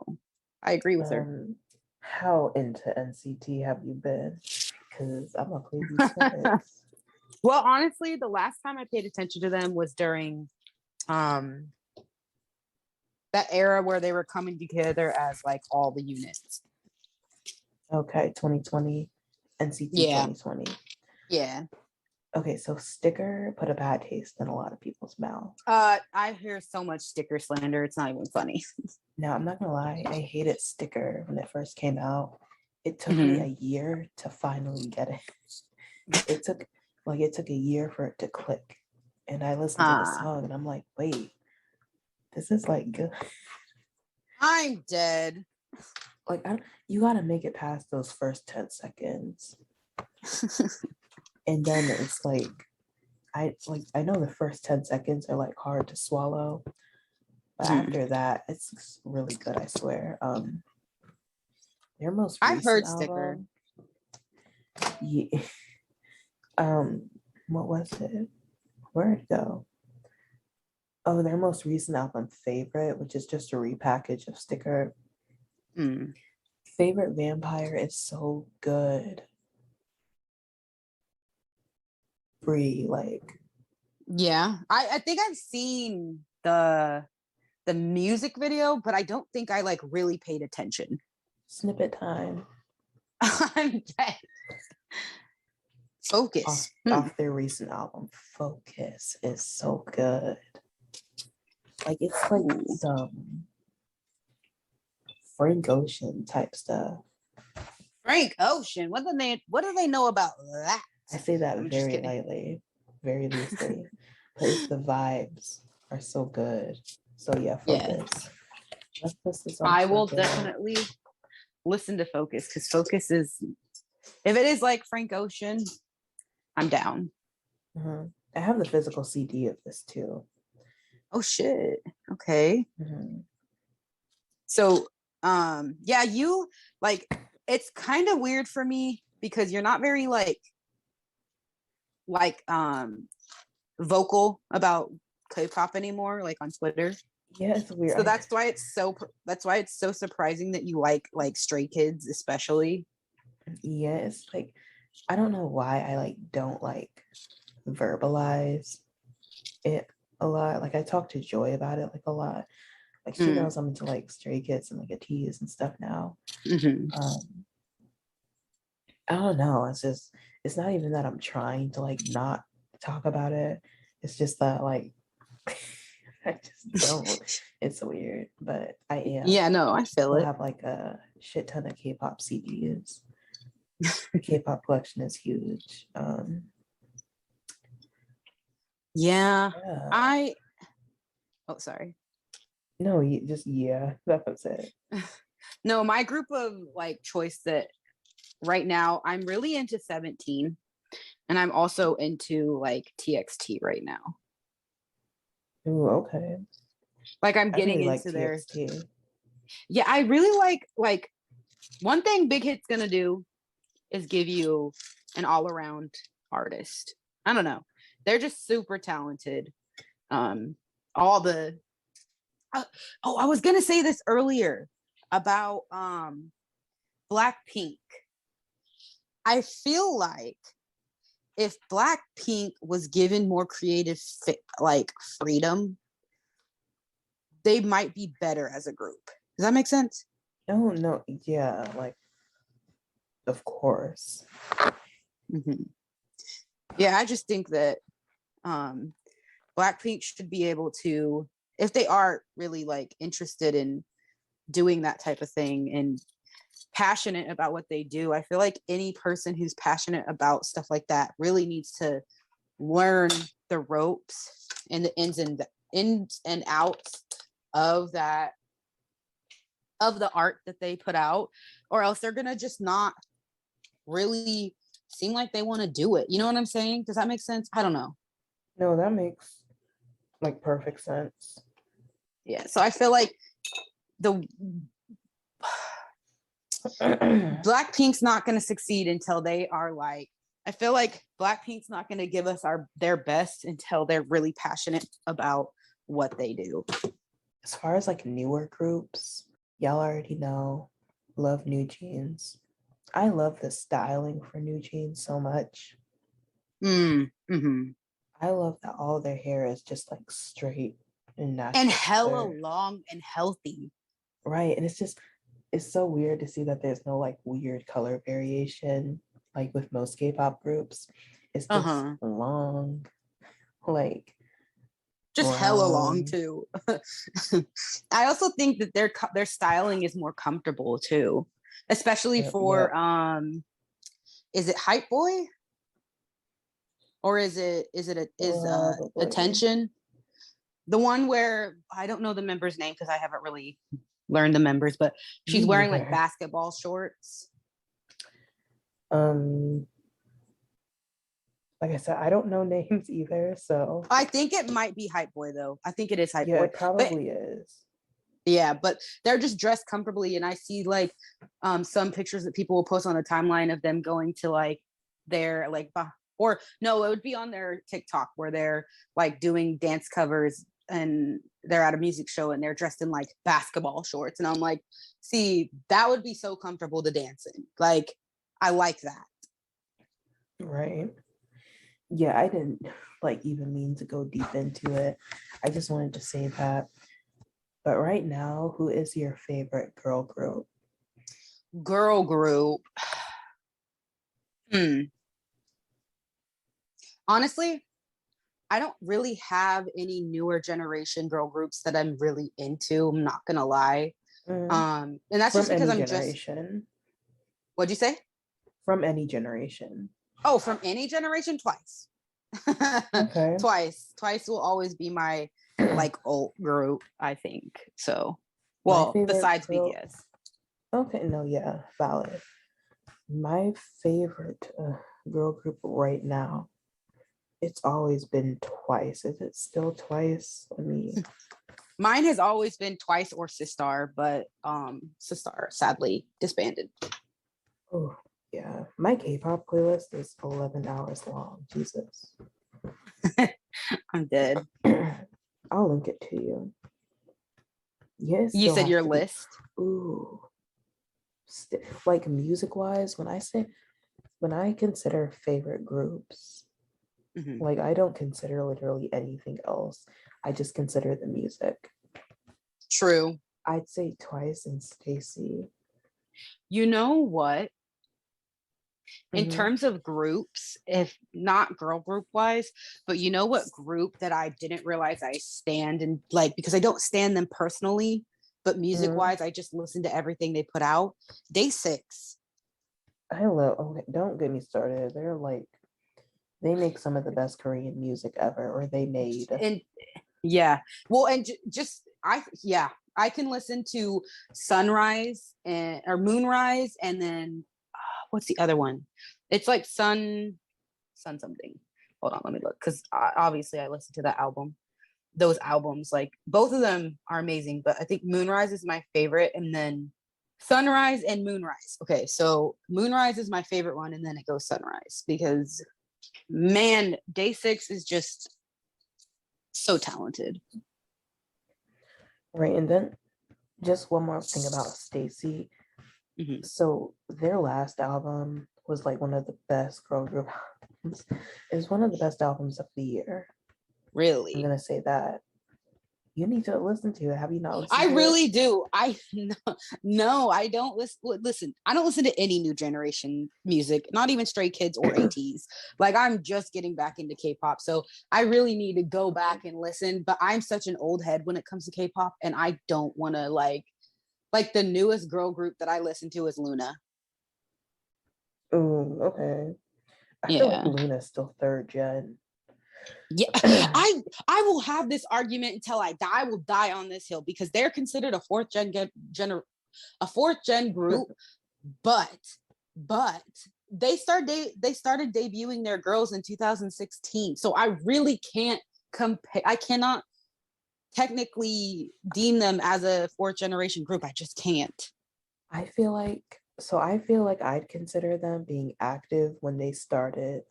I agree with her. How into NCT have you been? Because I'm gonna play these snippets. Well, honestly, the last time I paid attention to them was during that era where they were coming together as like all the units. Okay, 2020, NCT 2020. Yeah. Okay, so Sticker put a bad taste in a lot of people's mouth. I hear so much Sticker slander. It's not even funny. Now, I'm not gonna lie. I hated Sticker when it first came out. It took me a year to finally get it. It took a year for it to click. And I listened to the song and I'm like, wait, this is like good. I'm dead. Like, you gotta make it past those first 10 seconds. And then it's like, I know the first 10 seconds are like hard to swallow. But after that, it's really good, I swear. Their most recent I've heard album, Sticker. Yeah. What was it? Where'd it go? Oh, their most recent album, Favorite, which is just a repackage of Sticker. Favorite Vampire is so good. Brie, like. Yeah, I think I've seen the music video, but I don't think I like really paid attention. Snippet time. I'm dead. Focus. Off their recent album, Focus is so good. Like it's like some Frank Ocean type stuff. Frank Ocean. What do they know about that? I say that very lightly, very loosely, but it's the vibes are so good. So yeah, Focus. I will definitely listen to Focus because Focus is, if it is like Frank Ocean, I'm down. Mm-hmm. I have the physical CD of this too. Oh shit. Okay. Mm-hmm. So yeah, you like, it's kind of weird for me because you're not very like vocal about K-pop anymore, like on Twitter. Yeah, it's weird. So that's why it's so surprising that you like Stray Kids, especially. Yeah, it's like I don't know why I like don't like verbalize it a lot. Like I talk to Joy about it like a lot. Like she knows I'm into like Stray Kids and like a tease and stuff now. I don't know. It's not even that I'm trying to like not talk about it. It's just that like I just don't. It's weird, but I am. Yeah, no, I feel it. I have like a shit ton of K-pop CDs. The K-pop collection is huge. Yeah. Oh, sorry. No, that was it. No, my group of like choice that right now I'm really into 17, and I'm also into like TXT right now. Ooh, okay. Like I'm getting really into their. Yeah, I really like one thing Big Hit's gonna do is give you an all-around artist. I don't know. They're just super talented. All the I was gonna say this earlier about Blackpink. I feel like if Blackpink was given more creative like freedom, they might be better as a group. Does that make sense? No, yeah, like of course. Mm-hmm. Yeah, I just think that Blackpink should be able to, if they are really like interested in doing that type of thing and passionate about what they do, I feel like any person who's passionate about stuff like that really needs to learn the ropes and the ins and outs of that, of the art that they put out, or else they're gonna just not really seem like they want to do it. You know what I'm saying? Does that make sense? I don't know. No, that makes like perfect sense. Yeah, so I feel like the Blackpink's not going to succeed until they are like, I feel like Blackpink's not going to give us their best until they're really passionate about what they do. As far as like newer groups, y'all already know, love New Jeans. I love the styling for New Jeans so much. Mm-hmm. I love that all their hair is just like straight and natural. And hella long and healthy. Right. And it's so weird to see that there's no like weird color variation like with most K-pop groups. It's just long, like just brown. Hella long too. I also think that their styling is more comfortable too, especially for is it Hype Boy? Or is Attention? The one where I don't know the member's name because I haven't really learned the members, but she's wearing like basketball shorts. Like I said, I don't know names either, so I think it might be Hype Boy though. I think it is Hype Boy. Yeah, it probably is. Yeah, but they're just dressed comfortably, and I see like some pictures that people will post on the timeline of them going to like their like, or no, it would be on their TikTok where they're like doing dance covers and they're at a music show and they're dressed in like basketball shorts. And I'm like, see, that would be so comfortable to dance in. Like, I like that. Right. Yeah, I didn't like even mean to go deep into it. I just wanted to say that. But right now, who is your favorite girl group? Girl group. Honestly, I don't really have any newer generation girl groups that I'm really into. I'm not gonna lie. And that's just because I'm generation. What'd you say? From any generation. Oh, from any generation, Twice. Okay. Twice will always be my like old group, I think. So, well, besides BTS. Okay, no, yeah, valid. My favorite girl group right now, it's always been Twice. Is it still Twice? I mean, mine has always been Twice or Sistar, but Sistar sadly disbanded. Oh, yeah. My K-pop playlist is 11 hours long. Jesus. I'm dead. I'll link it to you. Yes. You said your list? Ooh. Like music-wise, when I consider favorite groups, like I don't consider literally anything else. I just consider the music. True. I'd say Twice and Stacy. You know what? In terms of groups, if not girl group wise, but you know what group that I didn't realize I stand and like, because I don't stand them personally, but music wise, I just listen to everything they put out. Day6. I love, okay, don't get me started. They make some of the best Korean music ever, or they made. And yeah, well, and I can listen to Sunrise or Moonrise, and then what's the other one? It's like sun something. Hold on, let me look, because obviously I listened to that album. Those albums, like both of them are amazing, but I think Moonrise is my favorite, and then Sunrise and Moonrise. Okay, so Moonrise is my favorite one, and then it goes Sunrise, because man, Day6 is just so talented. Right, and then just one more thing about Stacy. So their last album was like one of the best girl group albums. It was one of the best albums of the year. Really? I'm gonna say that. You need to listen to it. Have you not listened to it? I really do. No, I don't listen. I don't listen to any new generation music, not even Stray Kids or ATs. Like, I'm just getting back into K-pop. So I really need to go back and listen. But I'm such an old head when it comes to K-pop, and I don't want to like the newest girl group that I listen to is Luna. Oh, okay. I feel like Luna's still third gen. Yeah, I will have this argument until I die. I will die on this hill, because they're considered a fourth gen group, but they started debuting their girls in 2016. So I really can't compare. I cannot technically deem them as a fourth generation group. I just can't. I feel like I'd consider them being active when they started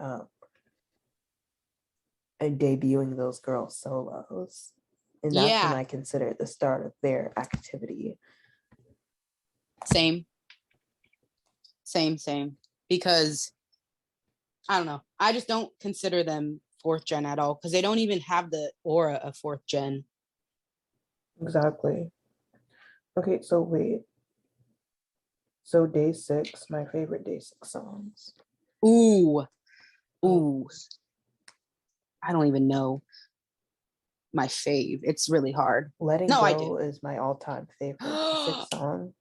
and debuting those girls solos, and that's when I consider the start of their activity. Same, because I don't know, I just don't consider them fourth gen at all, because they don't even have the aura of fourth gen. Exactly. Okay, so wait. So Day6, my favorite Day6 songs. Ooh. I don't even know my fave. It's really hard. Letting Go is my all-time favorite Day6 song.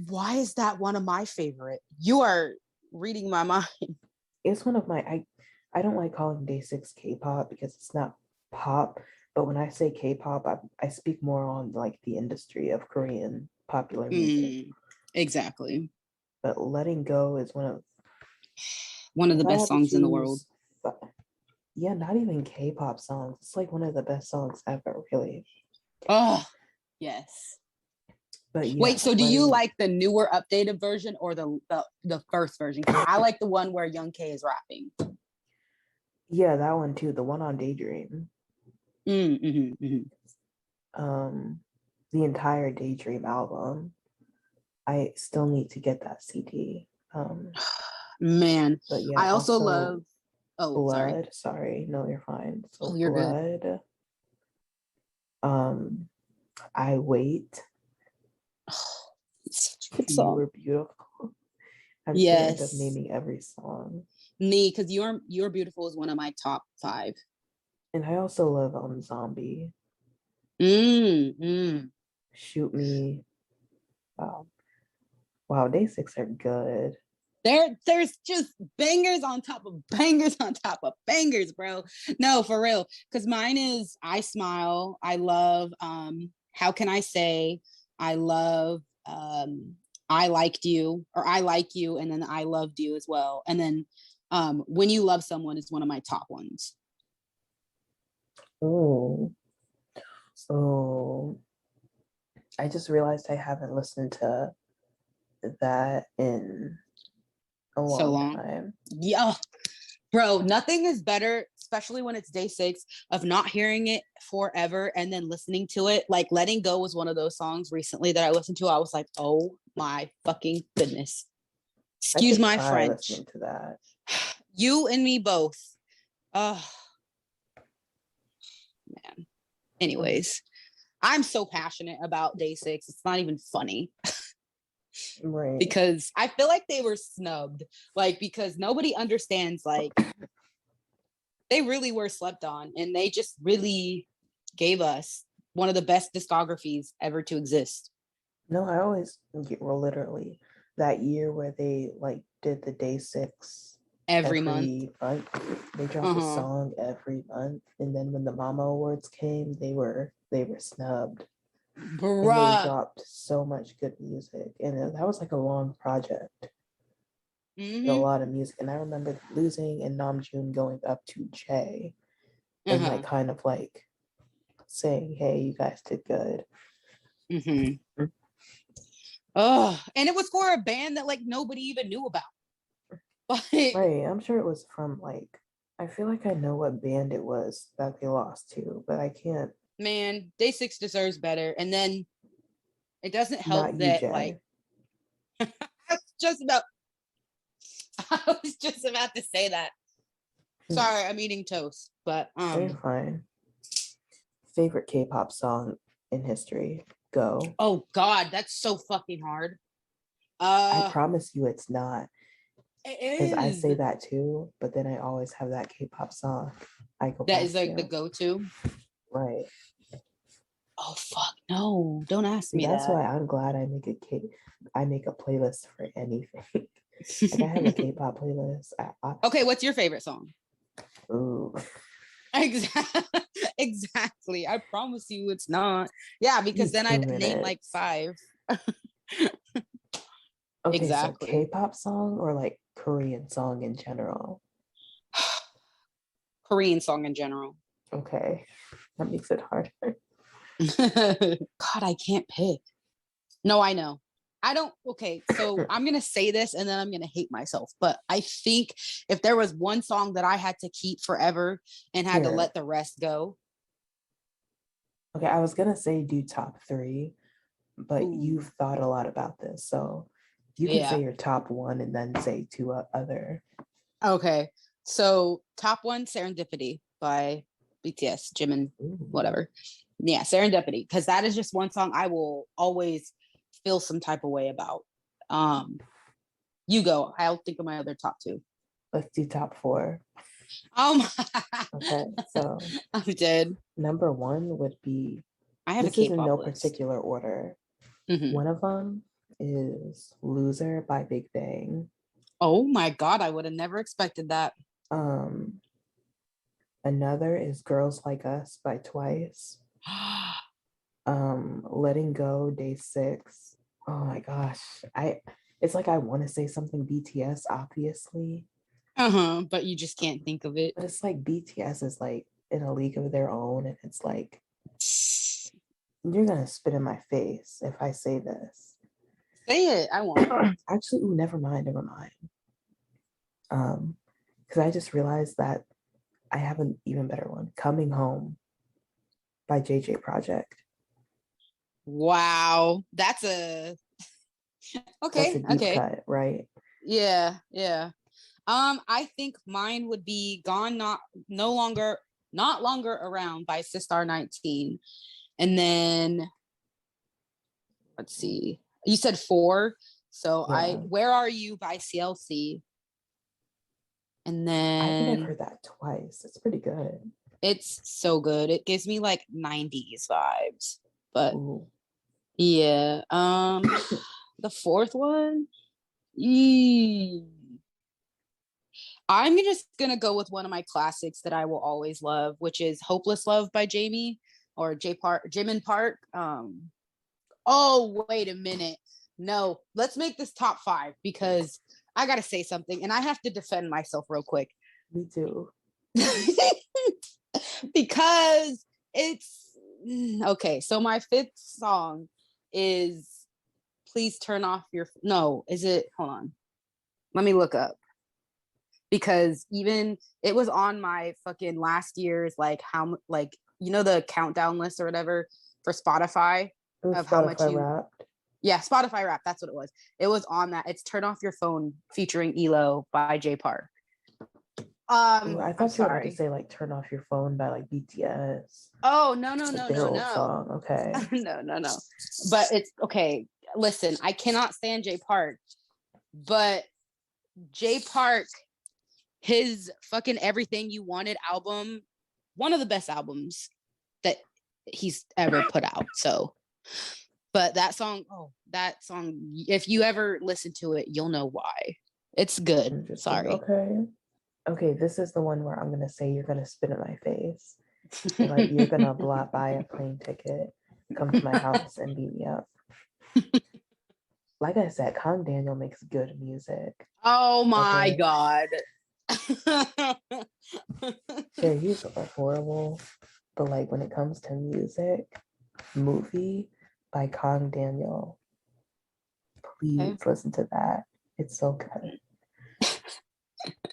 Why is that one of my favorite? You are reading my mind. It's one of my, I don't like calling Day6 K-pop because it's not pop, but when I say K-pop, I speak more on like the industry of Korean popular music. Exactly. But Letting Go is one of the best songs in the world. Yeah, not even K-pop songs. It's like one of the best songs ever, really. Oh, yes. But yeah, wait, so do you like the newer updated version or the first version? Because I like the one where Young K is rapping. Yeah, that one too. The one on Daydream. the entire Daydream album. I still need to get that CD. Man, But yeah, I also also love. Oh, Blood. Sorry, no, you're fine. So Oh, you're good. Blood. I Wait. Such a good You song. Were Beautiful. I'm just gonna end up naming every song. Me, because You're Beautiful is one of my top 5. And I also love Zombie. Shoot Me. Wow, Day6 are good. There's just bangers on top of bangers on top of bangers, bro. No, for real. Because mine is I Smile. I love How Can I Say? I love I Liked You, or I Like You, and then I Loved You as well. And then When You Love Someone is one of my top ones. Oh. So I just realized I haven't listened to that in a long time. Yeah. Bro, nothing is better, especially when it's Day6, of not hearing it forever and then listening to it. Like Letting Go was one of those songs recently that I listened to. I was like, oh my fucking goodness. Excuse my French. Listening to that. You and me both. Oh, man. Anyways, I'm so passionate about Day6. It's not even funny. Right. Because I feel like they were snubbed. Like, because nobody understands, like, they really were slept on, and they just really gave us one of the best discographies ever to exist. No, I always literally that year where they like did the Day6 every month. They dropped a song every month, and then when the Mama Awards came, they were snubbed. Bruh. And they dropped so much good music, and that was like a long project. A lot of music, and I remember losing and Namjoon going up to Jay and like kind of like saying, "Hey, you guys did good." Oh, and it was for a band that like nobody even knew about. Right, I'm sure it was from like, I feel like I know what band it was that they lost to, but I can't. Man, Day6 deserves better. And then it doesn't help that like I was just about to say that. Sorry, I'm eating toast, but You're fine. Favorite K-pop song in history? Go. Oh God, that's so fucking hard. I promise you it's not. Because I say that too, but then I always have that K-pop song. That is like the go-to. Right. Oh fuck no! Don't ask me that's that. why I'm glad I make a playlist for anything. Like I have a K-pop playlist. Okay, what's your favorite song? Ooh. Exactly. I promise you it's not. Yeah, because then I'd name like 5. Okay, exactly. So K-pop song or like Korean song in general? Korean song in general. Okay, that makes it harder. God, I can't pick. No, I know. I don't. Okay, so I'm going to say this and then I'm going to hate myself. But I think if there was one song that I had to keep forever and had to let the rest go. Okay, I was going to say do top 3, but you've thought a lot about this. So you can say your top 1 and then say 2 other. Okay, so top 1, Serendipity by BTS, Jimin, whatever. Yeah, Serendipity, because that is just one song I will always feel some type of way about. You go. I'll think of my other top 2. Let's do top 4. Okay, so I'm dead. Number 1 would be. I have this is in no particular order. One of them is "Loser" by Big Bang. Oh my God, I would have never expected that. Another is "Girls Like Us" by Twice. Letting Go, Day6. Oh my gosh. It's like I want to say something BTS, obviously. But you just can't think of it. But it's like BTS is like in a league of their own, and it's like you're gonna spit in my face if I say this. Say it. I won't. Actually, never mind. Because I just realized that I have an even better one. "Coming Home" by JJ Project. Wow. That's a That's a okay. deep Okay. cut, right? Yeah. Yeah. I think mine would be Gone Not No Longer Not Longer Around by Sistar 19. And then let's see. You said 4. So Yeah. Where Are You by CLC. And I think I've then heard that twice. It's pretty good. it's so good. It gives me like 90s vibes. But Ooh. yeah. The fourth one. I'm just gonna go with one of my classics that I will always love, which is "Hopeless Love" by Jamie or Jimin Park. Oh, wait a minute. No, let's make this top 5 because I gotta say something, and I have to defend myself real quick. Me too. Because it's okay. So my 5th song is "Please Turn Off Your." No, is it? Hold on. Let me look up. Because even it was on my fucking last year's the countdown list or whatever for Spotify of Spotify how much you Wrapped. Yeah, Spotify Rap, that's what it was. It was on that. It's "Turn Off Your Phone" featuring ELO by J Park. Ooh, I thought I'm you were about sorry. to say like "Turn Off Your Phone" by like BTS. Oh, Their old song. Okay. no. But it's okay. Listen, I cannot stand J Park, but J Park, his fucking Everything You Wanted album, one of the best albums that he's ever put out. So, but that song, if you ever listen to it, you'll know why. It's good. Sorry. Okay, this is the one where I'm gonna say you're gonna spit in my face. You're gonna buy a plane ticket, come to my house and beat me up. Like I said, Kang Daniel makes good music. Oh my God. Sure, he's horrible, but like when it comes to music, Movie by Kang Daniel, please listen to that. It's so good.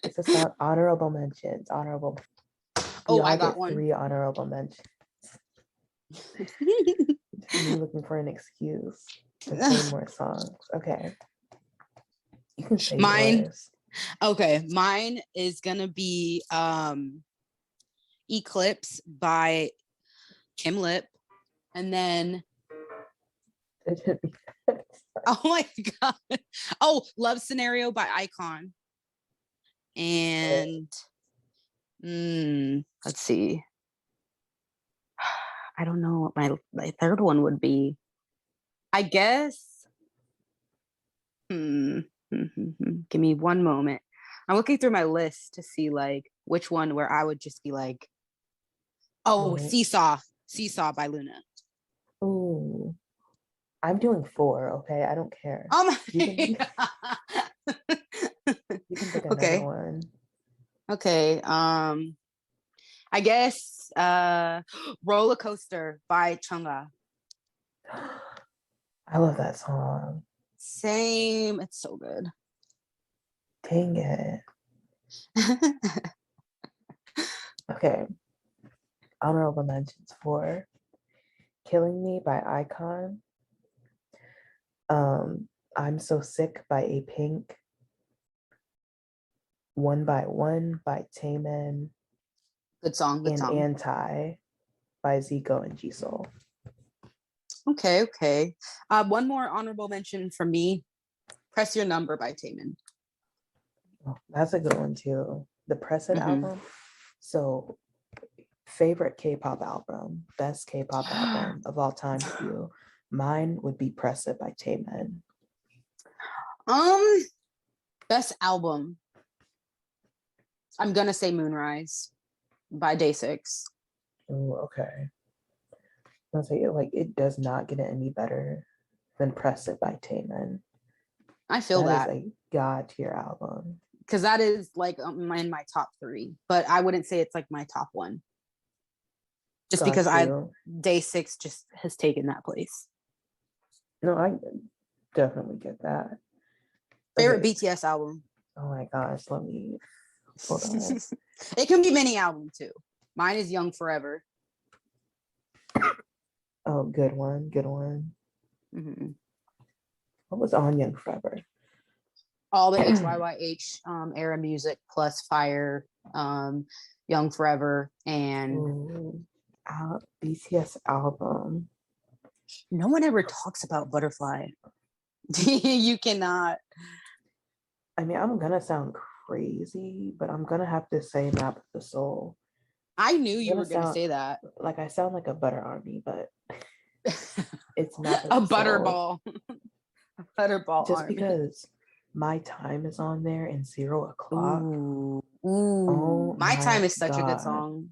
It's a song. Honorable mentions. I got one. 3 honorable mentions. Me looking for an excuse to play more songs. Okay. You can say yours. Okay, mine is gonna be "Eclipse" by Kim Lip, and then oh my God, "Love Scenario" by Icon, and let's see, I don't know what my third one would be. I guess. Give me one moment. I'm looking through my list to see like which one where I would just be like, Seesaw by Luna. Ooh. I'm doing 4, okay? I don't care. Oh my you can pick another one. Okay. I guess "Roller Coaster" by Chungha. I love that song. Same. It's so good. Dang it. Okay. Honorable mentions for "Killing Me" by Icon. "I'm So Sick" by A Pink. "One by One" by Taemin. Good song. And "Anti" by Zico and Jisoo. Okay. One more honorable mention from me. "Press Your Number" by Taemin. Oh, that's a good one too. The Press It album. So, favorite K-pop album, best K-pop album of all time for you. Mine would be "Press It" by Taemin. Best album. I'm gonna say "Moonrise" by Day6. Oh, okay. I'll say it does not get any better than "Press It" by Taemin. I feel that. That is a god tier album. Because that is like in my top 3, but I wouldn't say it's like my top 1. Just because Day6 just has taken that place. No, I definitely get that. Favorite BTS album? Oh my gosh, let me hold on. It can be mini album too. Mine is "Young Forever." Oh, good one. Good one. Mm-hmm. What was on Young Forever? All the HYYH era music plus Fire, Young Forever, and BTS album. no one ever talks about Butterfly. You cannot. I mean, I'm gonna sound crazy, but I'm gonna have to say Map of the Soul. I knew you were gonna say that. Like I sound like a butter army, but it's Map of A the Soul. butterball. A butterball Just army. because My Time is on there and 0 O'Clock. Ooh. Oh My Time is such God. a good song.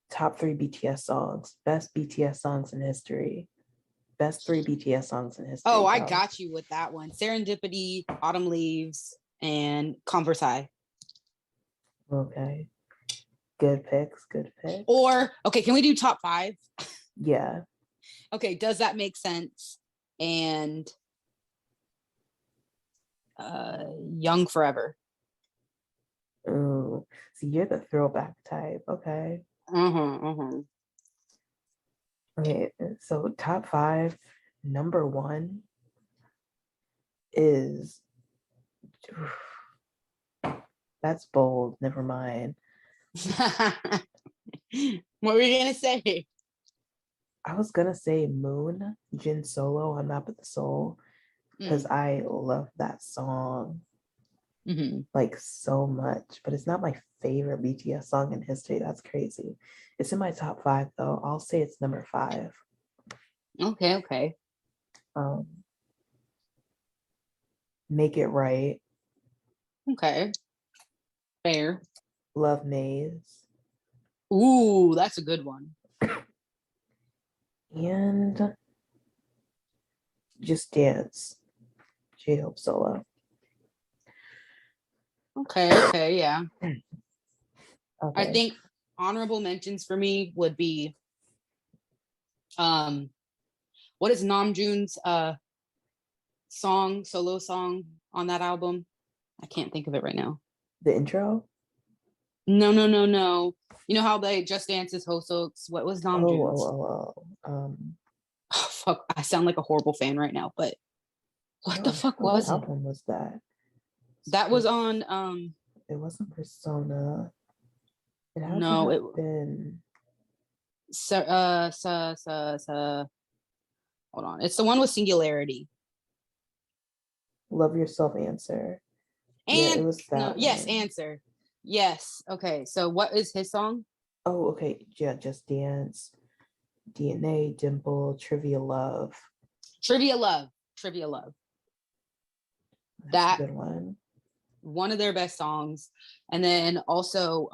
Top 3 BTS songs. Best BTS songs in history. Best 3 BTS songs in history. Oh, I got you with that one. Serendipity, Autumn Leaves, and Converse High. Okay. Good picks. Or, okay, can we do top 5? Yeah. Okay, does that make sense? And Young Forever. Ooh. See, you're the throwback type. Okay. Okay, so top 5, number 1 is that's bold. Never mind. What were you gonna say? I was gonna say Moon, Jin Solo on Map of the Soul, because I love that song like so much, but it's not my favorite BTS song in history. That's crazy. It's in my top 5 though. I'll say it's number 5. Okay. Make It Right. Okay. Fair. Love Maze. Ooh, that's a good one. And Just Dance. J-Hope solo. Okay, yeah. Okay. I think honorable mentions for me would be what is Namjoon's solo song on that album? I can't think of it right now. The intro? No. You know how they Just Dance's Hoseok's, what was Namjoon's? Oh, fuck, I sound like a horrible fan right now, but what the fuck was what it? album was that? That was on it wasn't Persona. It had no, to it have been hold on. It's the one with Singularity. Love Yourself Answer. And yeah, it was that no, one. yes, Answer. Yes. Okay. So what is his song? Oh, okay. Yeah, Just Dance, DNA, Dimple, Trivia Love. That's a good one. One of their best songs. And then also,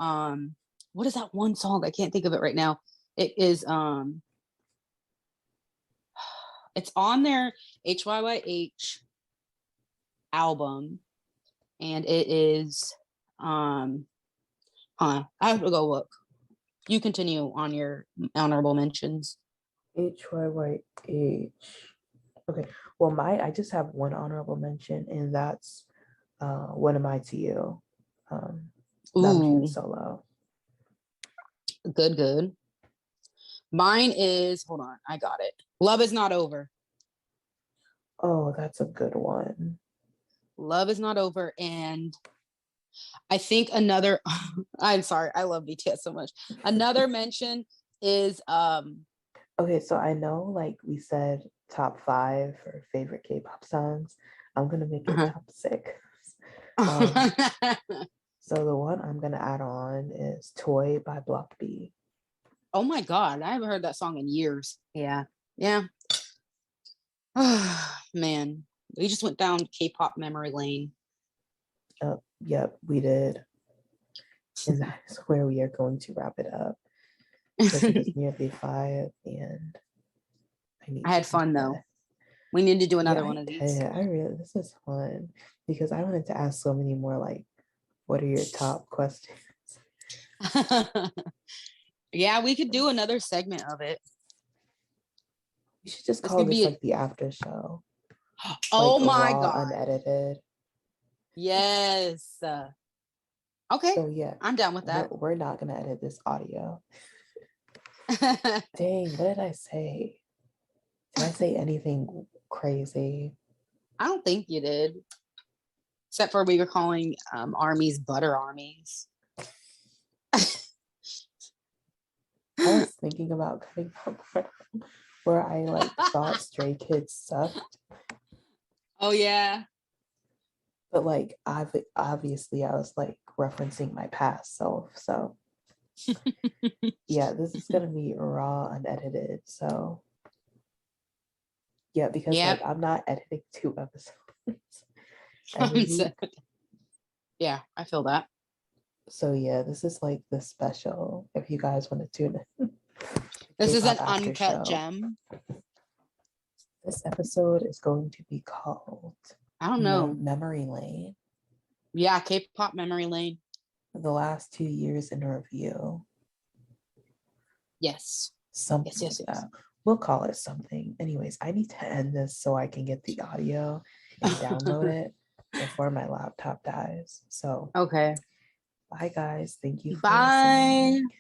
what is that one song? I can't think of it right now. It is it's on their HYYH album, and it is I have to go look. You continue on your honorable mentions. HYYH. Okay. Well, I just have one honorable mention, and that's What Am I to You? Namjoon solo. Good. Mine is, hold on, I got it. Love Is Not Over. Oh, that's a good one. Love Is Not Over. And I think another, I'm sorry, I love BTS so much. Another mention is okay, so I know like we said top 5 for favorite K-pop songs. I'm gonna make it top 6. So the one I'm gonna add on is Toy by Block B. Oh my God, I haven't heard that song in years. Yeah. Man, we just went down K-pop memory lane. Yep, we did. And that is where we are going to wrap it up. Because it is nearly 5 and I had fun though. We need to do another one of these. This is fun because I wanted to ask so many more like, what are your top questions? Yeah, we could do another segment of it. We should just call this like the after show. Oh like my raw, God. Unedited. Yes. Okay. So yeah, I'm down with that. We're not gonna edit this audio. Dang, what did I say? Did I say anything crazy? I don't think you did. Except for we were calling armies butter armies. I was thinking about cutting out where I like thought Stray Kids sucked. Oh yeah. But like obviously I was like referencing my past self. So yeah, this is gonna be raw, unedited. So yeah, because like I'm not editing 2 episodes every week. Yeah, I feel that. So yeah, this is like the special if you guys want to tune in. This is an K-pop after uncut show. gem. This episode is going to be called I don't know. Memory Lane. Yeah, K-pop Memory Lane. The last 2 years in review. Yes. Something like that. We'll call it something. Anyways, I need to end this so I can get the audio and download it before my laptop dies. So okay. bye guys. Thank you for listening. Bye.